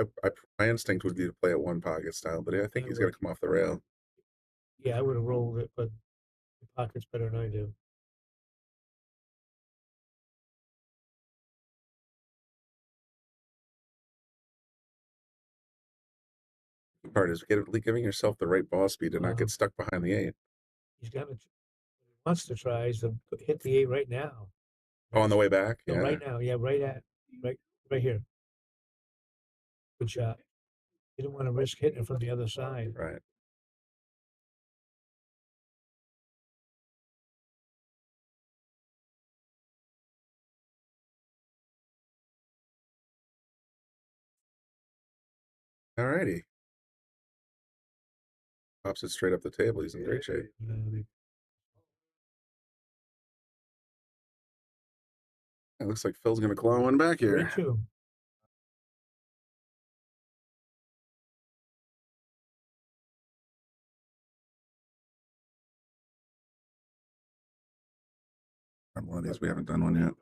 My instinct would be to play at one pocket style, but I think he's going to come off the rail. Yeah, I would have rolled it, but the pocket's better than I do. The part is giving yourself the right ball speed to not get stuck behind the 8. He's got to, wants to try is to hit the 8 right now. Oh, on the way back? No, Yeah. right now. Yeah, right here. Good shot. You don't want to risk hitting it from the other side. Right. Alrighty. Pops it straight up the table. He's in great shape. It looks like Phil's going to claw one back here. Me too. One of these, we haven't done one yet.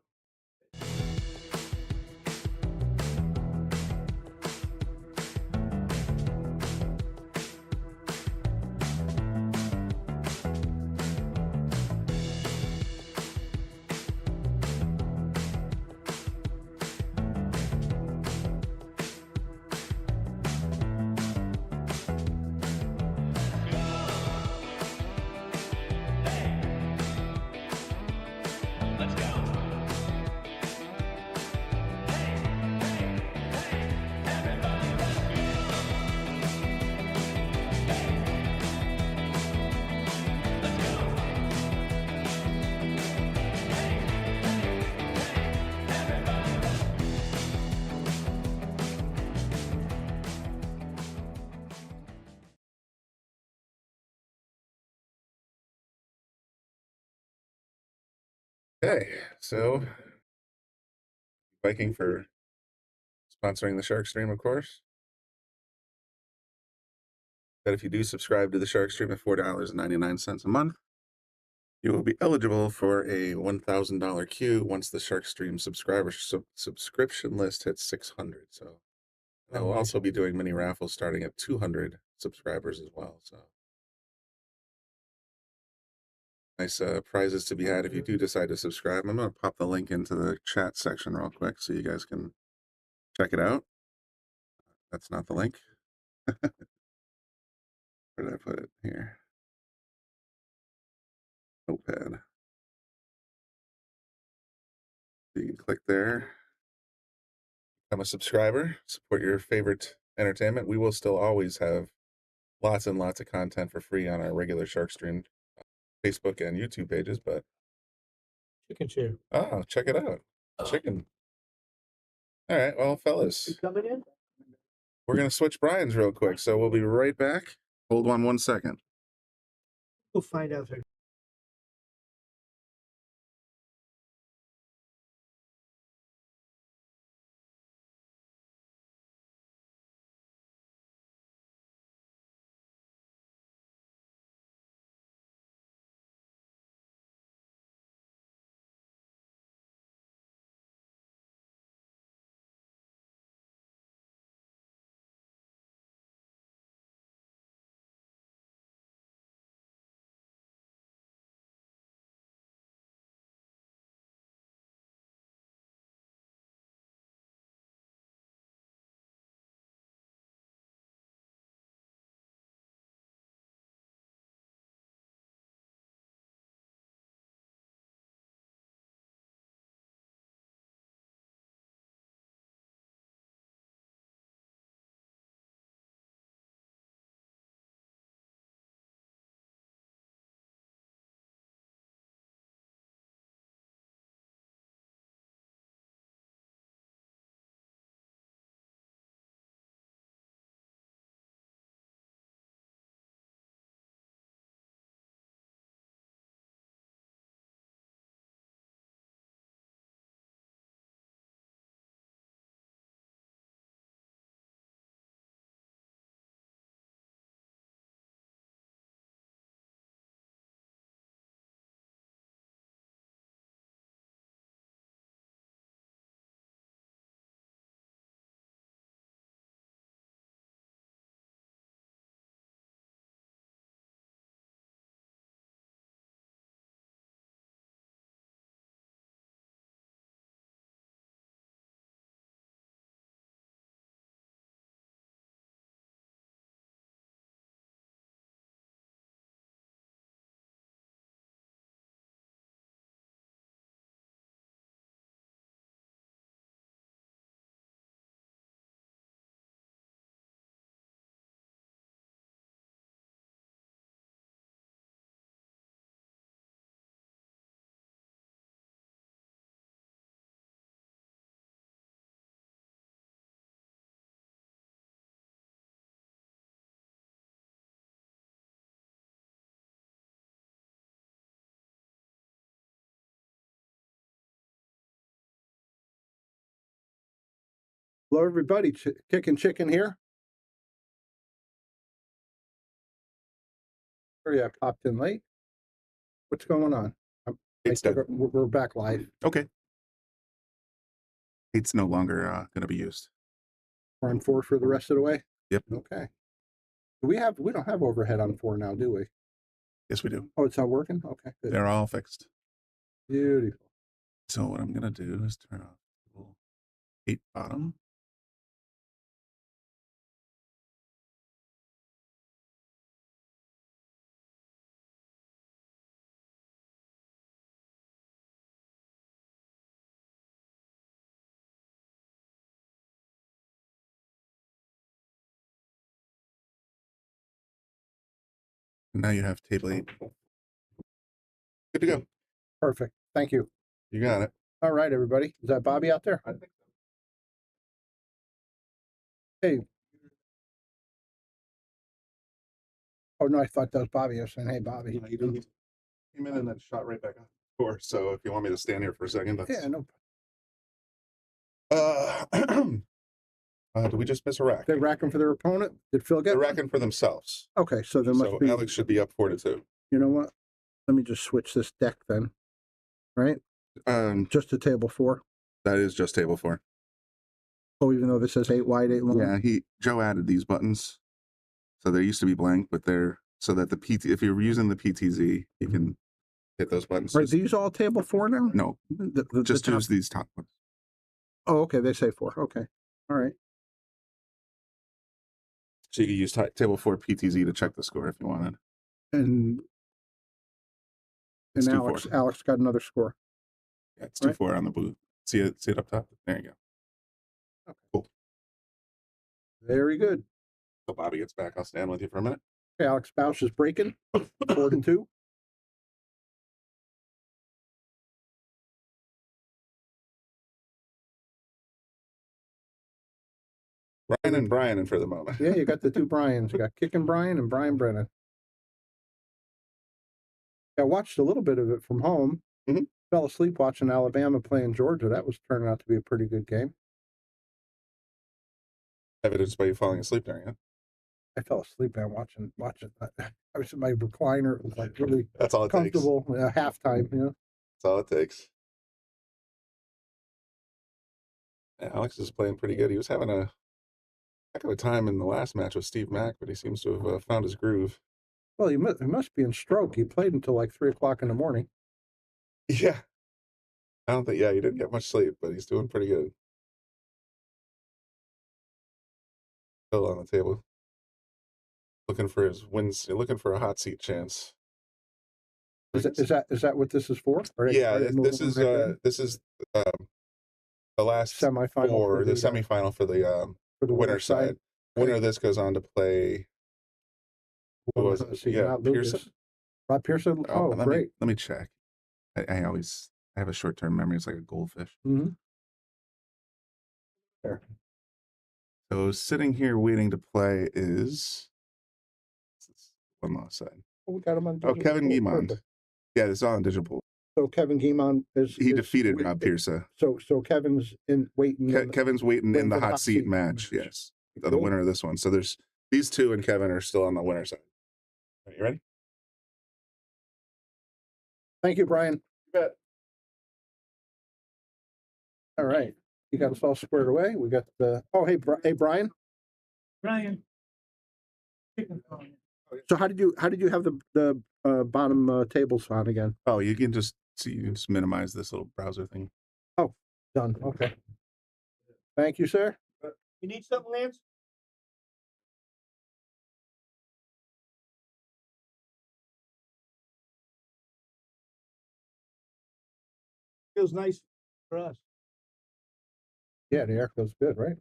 Okay, so Viking for sponsoring the Shark Stream, of course. That if you do subscribe to the Shark Stream at $4.99 a month, you will be eligible for a $1,000 queue once the Shark Stream subscription list hits 600. So I will also be doing mini raffles starting at 200 subscribers as well. So nice prizes to be had if you do decide to subscribe. I'm going to pop the link into the chat section real quick so you guys can check it out. That's not the link. Where did I put it? Here. Notepad. You can click there. Become a subscriber. Support your favorite entertainment. We will still always have lots and lots of content for free on our regular Shark Stream Facebook and YouTube pages, but Chicken chair. oh, check it out. Chicken. All right, well, fellas, You coming in? we're going to switch Brian's real quick, so we'll be right back. Hold on 1 second. We'll find out. Hello, everybody. Kicking Chicken here. Sorry, I popped in late. What's going on? It's done. We're back live. Okay. It's no longer going to be used. We're on 4 for the rest of the way. Yep. Okay. We don't have overhead on 4 now, do we? Yes, we do. Oh, it's not working. Okay, good. They're all fixed. Beautiful. So what I'm going to do is turn off the little 8 bottom. And now you have table 8. Good to go. Perfect. Thank you. You got it. All right, everybody. Is that Bobby out there? I think so. Hey. Oh no, I thought that was Bobby. I was saying, hey, Bobby. You came in and then shot right back on the door. So if you want me to stand here for a second, that's... Yeah, no. Did we just miss a rack? They're racking for their opponent. Did Phil get They're one? racking for themselves. Okay, so there must So be. Alex should be up 4-2. You know what? Let me just switch this deck then. Right? Just to table 4. that is just table 4. Oh, even though this says 8 wide, 8 long. Yeah, Joe added these buttons, so they used to be blank, but they're so that the PT, if you're using the PTZ, you can hit those buttons. Are these all table 4 now? No, just the top... use these top ones. Oh, okay. They say 4. Okay. All right. So you can use table 4 PTZ to check the score if you wanted. And It's Alex got another score. Yeah, it's 2-4 on the blue. See it up top? There you go. Okay. Cool. Very good. So Bobby gets back. I'll stand with you for a minute. Okay, Alex Bausch is breaking 4-2. Brian and Brian for the moment. Yeah, you got the 2 Brians. You got Kicking Brian and Brian Brennan. I watched a little bit of it from home. Mm-hmm. Fell asleep watching Alabama playing Georgia. That was turning out to be a pretty good game. Evidenced by you falling asleep during it. I fell asleep man watching. I was in my recliner. It was like really That's all it comfortable. Halftime, you know. That's all it takes. Yeah, Alex is playing pretty good. He was having a heck of a time in the last match with Steve Mack, but he seems to have found his groove. Well, he must be in stroke. He played until like 3 o'clock in the morning. Yeah. I don't think, he didn't get much sleep, but he's doing pretty good. Still on the table. Looking for his wins, looking for a hot seat chance. Is that what this is for? Yeah, this is the last semifinal for the semifinal for the winner side. Winner of this goes on to play. Who was it? Yeah, Pearson. Rob Pearson. Oh, great. Let me check. I have a short-term memory. It's like a goldfish. Mm-hmm. There. So sitting here waiting to play is one last side. Oh, we got him on digital. Oh, Kevin Guimond. Yeah, it's on digital. So Kevin Guimond he defeated Rob Pearson. So Kevin's waiting. Kevin's waiting in the hot seat match. Yes, the winner of this one. So there's these 2 and Kevin are still on the winner side. Are you ready? Thank you, Brian. You bet. All right, you got us all squared away. We got the. Oh, hey, Brian. Brian. So how did you have the bottom tables on again? Oh, you can just minimize this little browser thing. Oh, done. Okay. Thank you, sir. You need something, Lance? Feels nice for us. Yeah, the air feels good, right?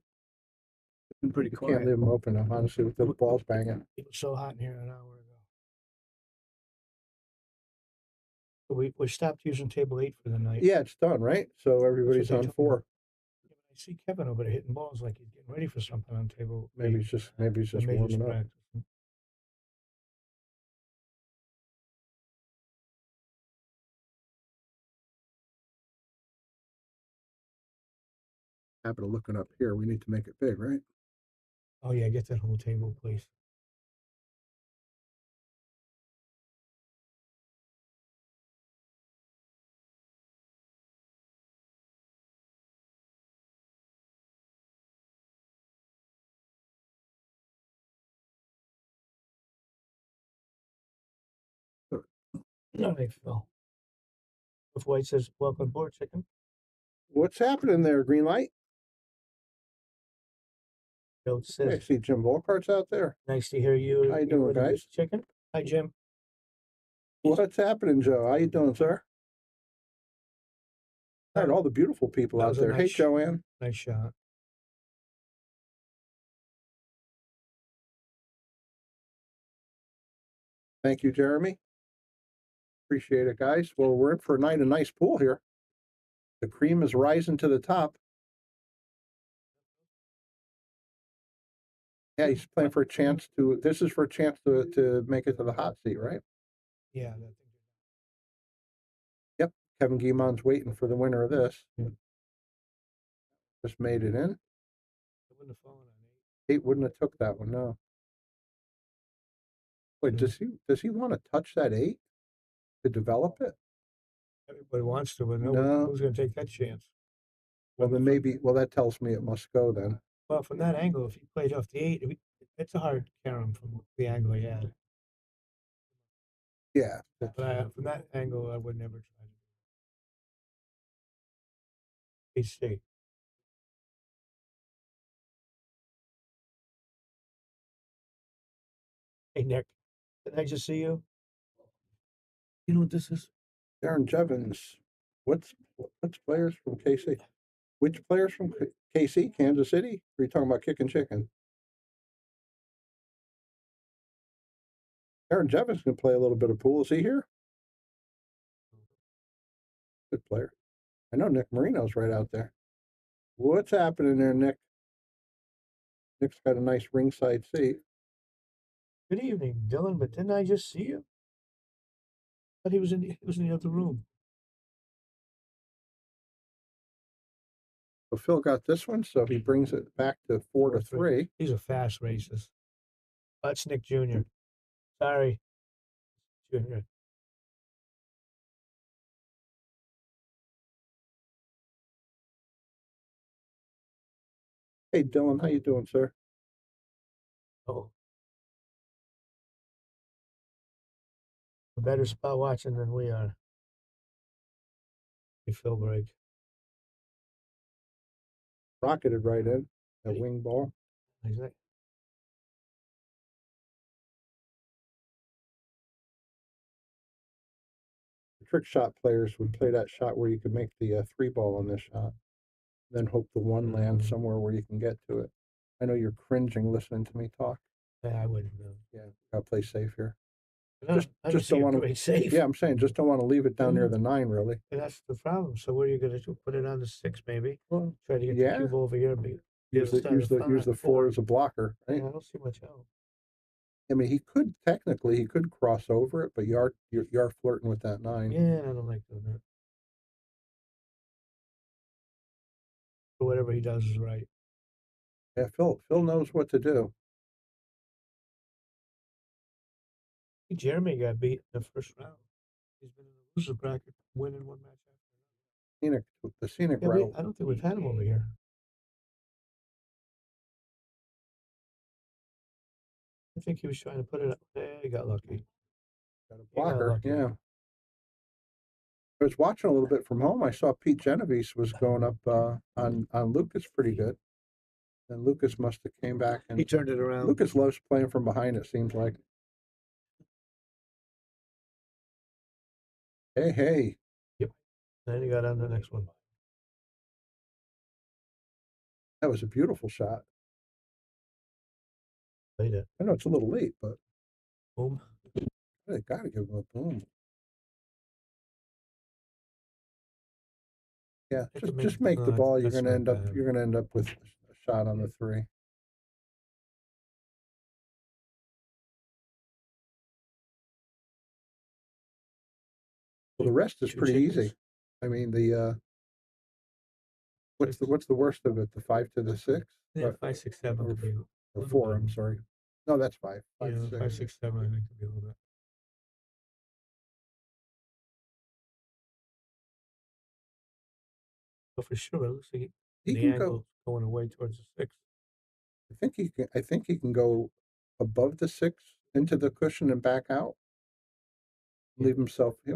It's been pretty quiet. Can't leave them open, honestly, with the balls banging. It was so hot in here an hour ago. We stopped using table 8 for the night. Yeah, it's done, right? So everybody's on 4. I see Kevin over there hitting balls like he's getting ready for something on table. Maybe he's just warming up. Practice. habit of looking up here. We need to make it big, right? Oh yeah, get that whole table, please. All right, Phil. If White says, welcome aboard, chicken. What's happening there, Green Light? Bill I says, see Jim Volkart's out there. nice to hear you. How you doing, with a guys? Chicken. Hi, Jim. What's happening, Joe? How you doing, sir? All right, all the beautiful people That out was a there. Hey, nice Joanne. Nice shot. Thank you, Jeremy. Appreciate it, guys. Well, we're in for a night of nice pool here. The cream is rising to the top. Yeah, he's playing for a chance to. This is for a chance to make it to the hot seat, right? Yeah. Yep. Kevin Guimond's waiting for the winner of this. Yeah. Just made it in. It wouldn't have fallen on 8 wouldn't have took that one. No. Wait, Yeah. does he want to touch that 8 to develop it? Everybody wants to, but No. who's going to take that chance? Well, then maybe. Well, that tells me it must go then. Well, from that angle, if he played off the 8, it's a hard carom from the angle he had. Yeah. But from that angle, I would never try to do it. State. Hey, Nick, did I just see you? You know what this is? Darren Jevons. What's players from KC? Which players from KC, Kansas City? Or are you talking about kicking chicken? Darren Jevons can play a little bit of pool. Is he here? Good player. I know Nick Marino's right out there. What's happening there, Nick? Nick's got a nice ringside seat. Good evening, Dylan, but didn't I just see you? I thought he was in the other room. So Phil got this one, so he brings it back to 4-3. These are fast races. That's Nick Jr. Sorry, Jr. Hey Dylan, how you doing, sir? Oh, a better spot watching than we are. Hey, Phil break. Rocketed right in that wing ball. Exactly. The trick shot players would play that shot where you could make the 3 ball on this shot, then hope the 1 lands somewhere where you can get to it. I know you're cringing listening to me talk. Yeah, I wouldn't know. Yeah, gotta play safe here. I don't see don't it want to play safe. Yeah, I'm saying just don't want to leave it down near the 9, really. And that's the problem. So what are you going to do? Put it on the 6, maybe? Well, Try to get yeah. the cube over here. Use the 4 as a blocker. Right? Yeah, I don't see much else. I mean, he could cross over it, but you are flirting with that 9. Yeah, I don't like doing that. But whatever he does is right. Yeah, Phil knows what to do. Jeremy got beat in the first round. He's been in the loser bracket, winning one match after another. The scenic Yeah, route. I don't think we've had him over here. I think he was trying to put it up. Yeah, he got lucky. Got a blocker. Yeah. I was watching a little bit from home. I saw Pete Genovese was going up on Lucas pretty good. And Lucas must have came back and He turned it around. Lucas loves playing from behind, it seems like. Hey. Yep. Then he got on the next one. That was a beautiful shot. Played it. I know it's a little late, but Boom. they gotta give him a boom. Yeah, just make the ball. You're gonna end up with a shot on the 3. Well, the rest is pretty easy. I mean, What's the worst of it? The 5 to the 6? Yeah, 5, 6, 7 or, could be a or little 4, bit. I'm sorry. No, that's 5. Yeah, 5, 6. 5, 6, 7, I think could be a little bit. But for sure, it looks like He the can angle's go. going away towards the 6. I think he can go above the 6 into the cushion and back out. Yeah. Leave himself. He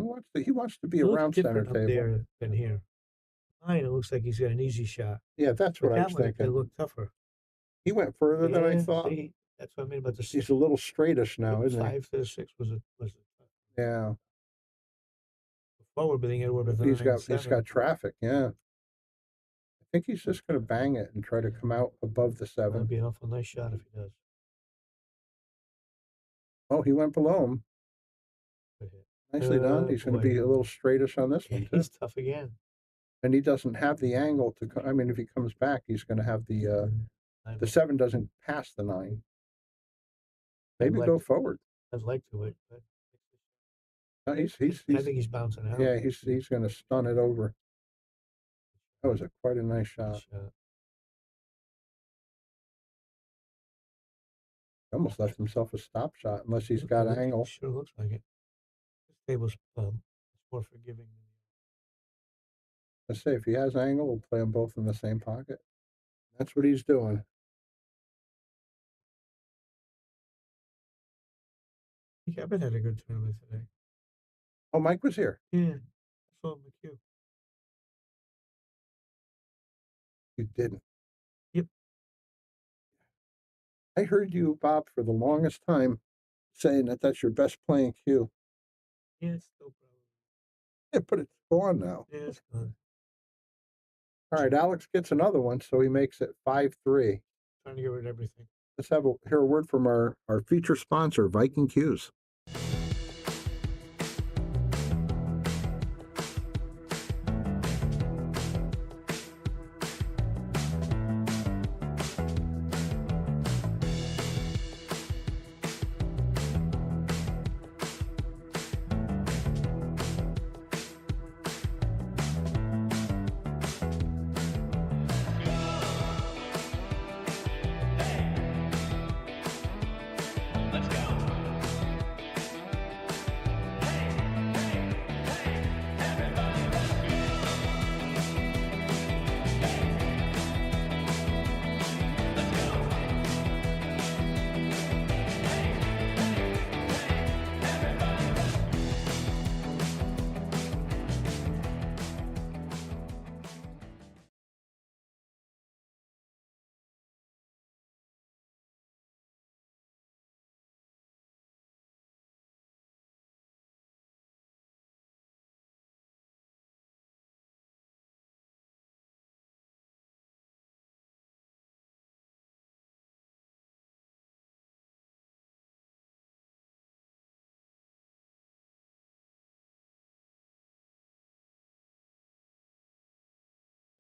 wants to be It looks around center different up table. there than here. Mine, it looks like he's got an easy shot. Yeah, that's But what I that was one, it thinking. looked tougher. He went further than I Yeah, thought. see, that's what I mean about the 6. He's a little straightish now, isn't he? 5 to the 6 was a Yeah. forward, but then you got to work with the He's 9 got 7. traffic. Yeah. I think he's just going to bang it and try to come out above the 7. That'd be an awful nice shot if he does. Oh, he went below him. Good hit. Nicely done. He's going to be a little straightish on this one too. He's tough again. And he doesn't have the angle to. I mean, if he comes back, he's going to have the 7 doesn't pass the 9. Maybe go forward. I'd like to it, but No, I think he's bouncing out. Yeah, he's going to stun it over. That was quite a nice shot. He almost left himself a stop shot, unless he's got angle. Sure looks like it. This table's more forgiving. Let's say if he has angle, we'll play them both in the same pocket. That's what he's doing. Kevin had a good tournament today. Oh, Mike was here. Yeah, I saw him in the queue. You didn't. Yep. I heard you, Bob, for the longest time saying that that's your best playing cue. Yeah, it's still probably. Yeah, but it's gone now. Yeah, it's gone. All right, Alex gets another one, so he makes it 5-3. Trying to get rid of everything. Let's hear a word from our feature sponsor, Viking Cues.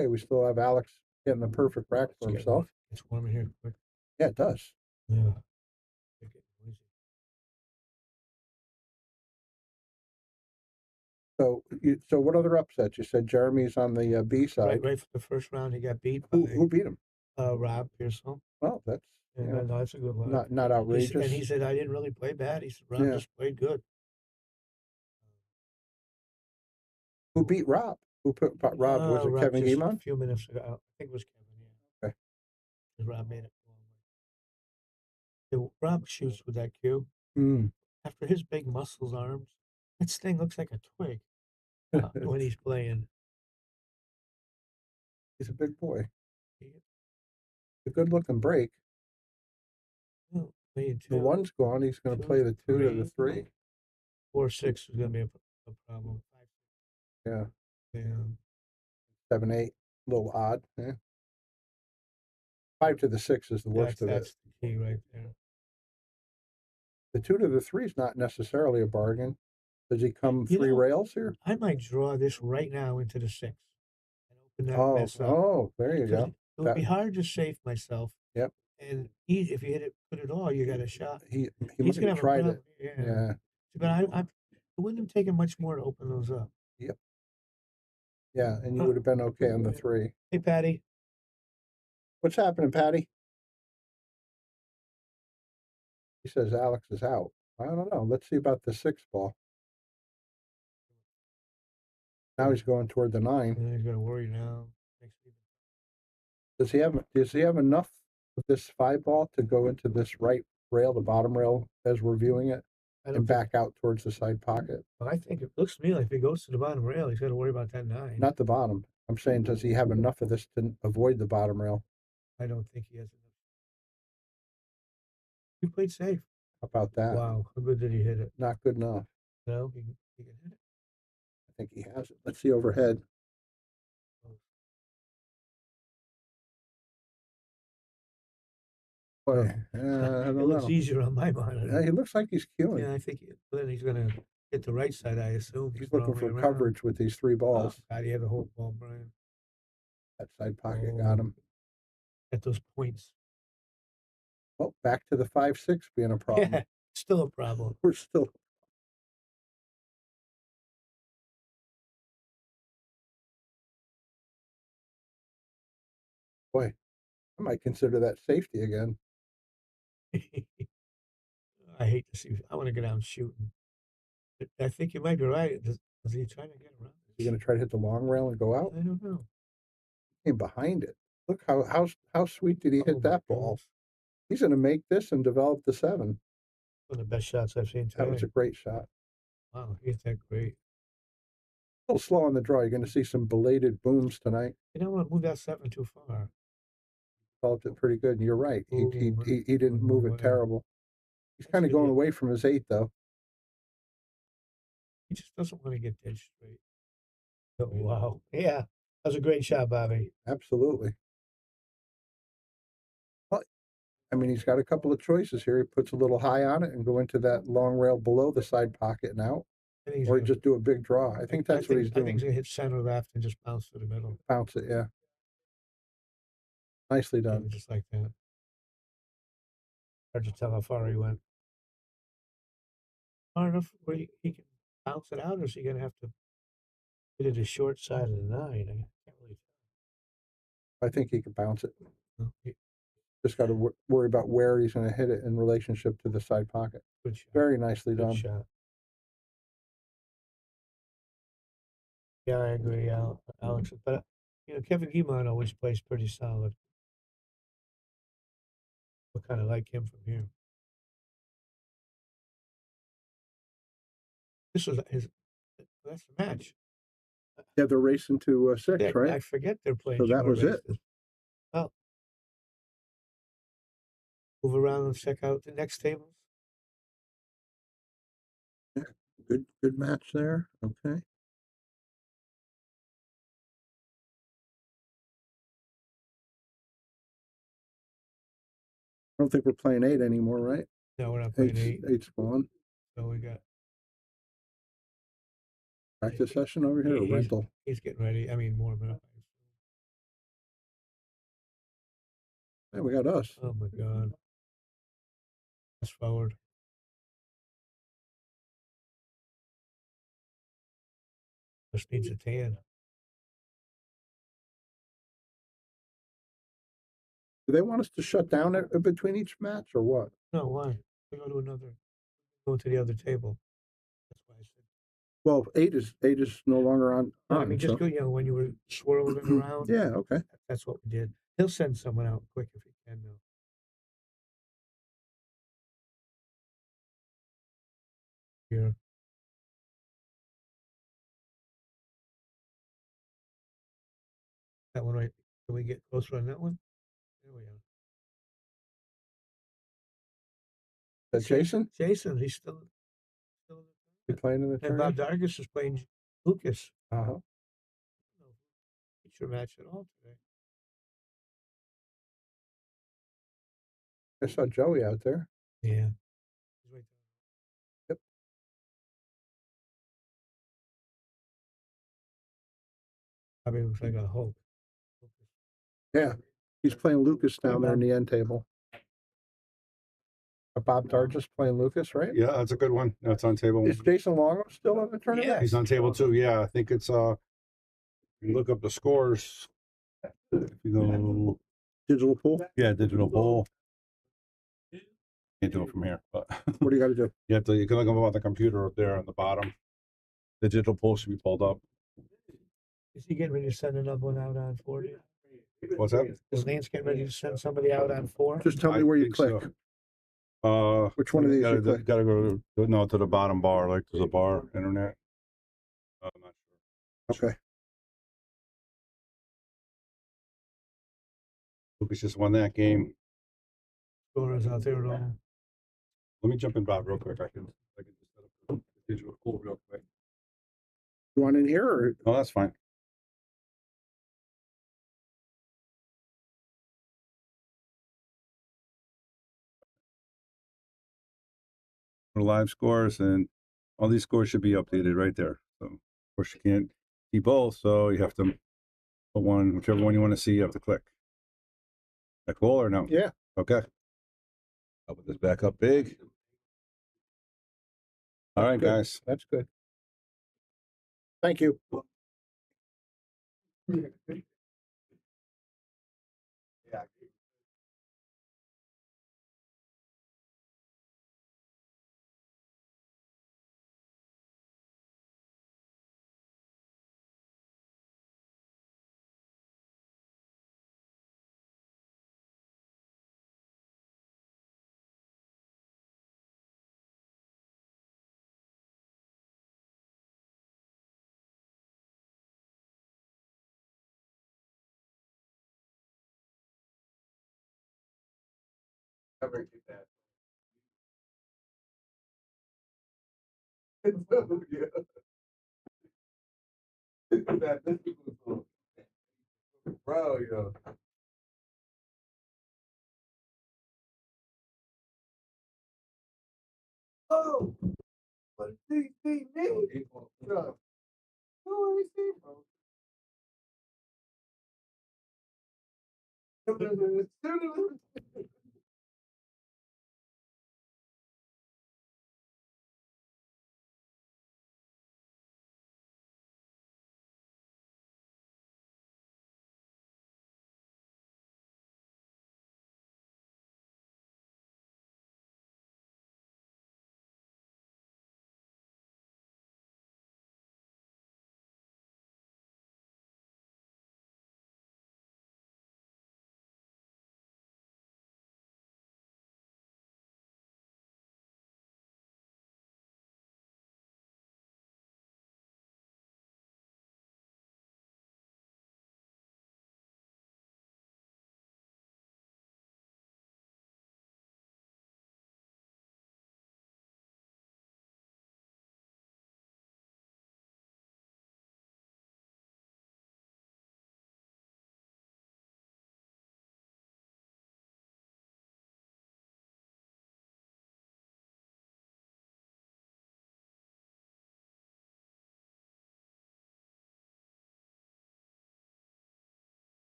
Okay, we still have Alex getting the perfect rack for himself. It's warm in here quick. Yeah, it does. Yeah. So what other upsets? You said Jeremy's on the B side. Right for the first round, he got beat. Who beat him? Rob Pearsall. Well, that's no, that's a good one. Not outrageous. And he said, I didn't really play bad. He said, Rob just played good. Who beat Rob? Who put Rob? Was it Rob Kevin Guimond? A few minutes ago. I think it was Kevin, yeah. Okay. Because Rob made it a long way. Rob shoots with that cue. Mm. After his big muscles arms, that thing looks like a twig when he's playing. He's a big boy. Yeah. A good looking break. Well, the 1's gone. He's going to play the 2 to the 3. 4, 6 is going to be a problem. Yeah. Yeah. 7, 8, a little odd. Yeah. 5 to the 6 is the worst of it. That's the key right there. The 2 to the 3 is not necessarily a bargain. Does he come 3 rails here? I might draw this right now into the 6 and open that mess up. Oh, there you go. It would be hard to save myself. Yep. And if you hit it, put it all, you got a shot. He He's might have tried it. Yeah. But it wouldn't have taken much more to open those up. Yep. Yeah, and you would have been okay on the 3. Hey, Patty. What's happening, Patty? He says Alex is out. I don't know. Let's see about the 6 ball. Now he's going toward the 9. And he's gonna worry now. Does he have enough of this 5 ball to go into this right rail, the bottom rail, as we're viewing it, I don't and think, back out towards the side pocket? I think it looks to me like if he goes to the bottom rail, he's got to worry about that 9. Not the bottom. I'm saying, does he have enough of this to avoid the bottom rail? I don't think he has enough. He played safe. How about that? Wow, how good did he hit it? Not good enough. No, he can hit it. I think he has it. Let's see overhead. Boy, I It don't looks know. easier on my monitor. Yeah, he looks like he's queuing. Yeah, I think then he's gonna hit the right side, I assume. He's the looking wrong for way around. coverage with these 3 balls. Oh, God, he had the whole ball, Brian. That side pocket got him. At those points. Well, back to the 5-6 being a problem. Yeah, still a problem. We're still. Boy, I might consider that safety again. I hate to see. I want to get out shooting. But I think you might be right. Is he trying to get around? Is he going to try to hit the long rail and go out? I don't know. Came behind it. Look how sweet did he hit that ball? Goodness. He's going to make this and develop the 7. One of the best shots I've seen today. That was a great shot. Wow, he hit that great. A little slow on the draw. You're going to see some belated booms tonight. You don't want to move that 7 too far. Developed it pretty good. And you're right. He Ooh, didn't move it terrible. He's kind of going away from his 8 though. He just doesn't want to get dead straight. Oh, wow. Yeah, that was a great shot, Bobby. Absolutely. Well, I mean, he's got a couple of choices here. He puts a little high on it and go into that long rail below the side pocket and out. Or he just do a big draw. I think that's what he's doing. I think he's going to hit center left and just bounce to the middle. Bounce it, yeah. Nicely Yeah, done. just like that. Hard to tell how far he went. Far enough where he can bounce it out, or is he going to have to hit it the short side of the 9? I can't really tell. I think he can bounce it. No, Just got to worry about where he's going to hit it in relationship to the side pocket. good shot. Very nicely Good done. shot. Yeah, I agree, Alex. But Kevin Guimond always plays pretty solid. I kind of like him from here. This was that's the match. Yeah, they're racing to 6, Yeah, right? I forget they're playing. So that short was it. races. Well, move around and check out the next tables. Yeah, good match there. Okay. I don't think we're playing 8 anymore, right? No, we're not playing 8. 8's gone. So we got Practice session over here, or rental? He's getting ready. I mean, warming up. Yeah, we got us. Oh my God. Fast forward. Just needs a tan. Do they want us to shut down between each match or what? No, why? We go to the other table. That's why I said. Well, 8 is no longer on. No, I mean, just so. go, when you were swirling it around. Yeah, okay. That's what we did. He'll send someone out quick if he can, though. Here. That one right. Can we get closer on that one? There we are. Is that Jason? Jason, he's still You playing in the and Bob tournament? Dargis is playing Lucas. Uh-huh. No feature match at all today. I saw Joey out there. Yeah. He's right there. Yep. Probably looks like a Hulk. Yeah. He's playing Lucas down there in the end table. Bob Dargis playing Lucas, right? Yeah, that's a good one. That's on table. Is Jason Longo still in the tournament? Yeah. He's on table 2. Yeah, I think it's You look up the scores. If you go, Digital pool. yeah, digital poll. Can't do it from here, but What do you got to do? you can look up on the computer up there on the bottom. The digital poll should be pulled up. Is he getting ready to send another one out on 40? What's that? Is Lance getting ready to send somebody out on 4? Just tell me I where you think click. so. Which one of these you click? Gotta go to the bottom bar, like there's a bar, internet. I'm not sure. Okay. Lucas just won that game. Scorers out there at all. Let me jump in, Bob, real quick. I can just set up the digital poll real quick. You want in here or? Oh, that's fine. For live scores, and all these scores should be updated right there. So, of course, you can't see both, so you have to put one, whichever one you want to see, you have to click. That cool or no? Yeah. Okay. I'll put this back up big. All right, Good. guys. That's good. Thank you. Never get that. Bro, yo. Oh, but see me. Bro. Who is he, bro?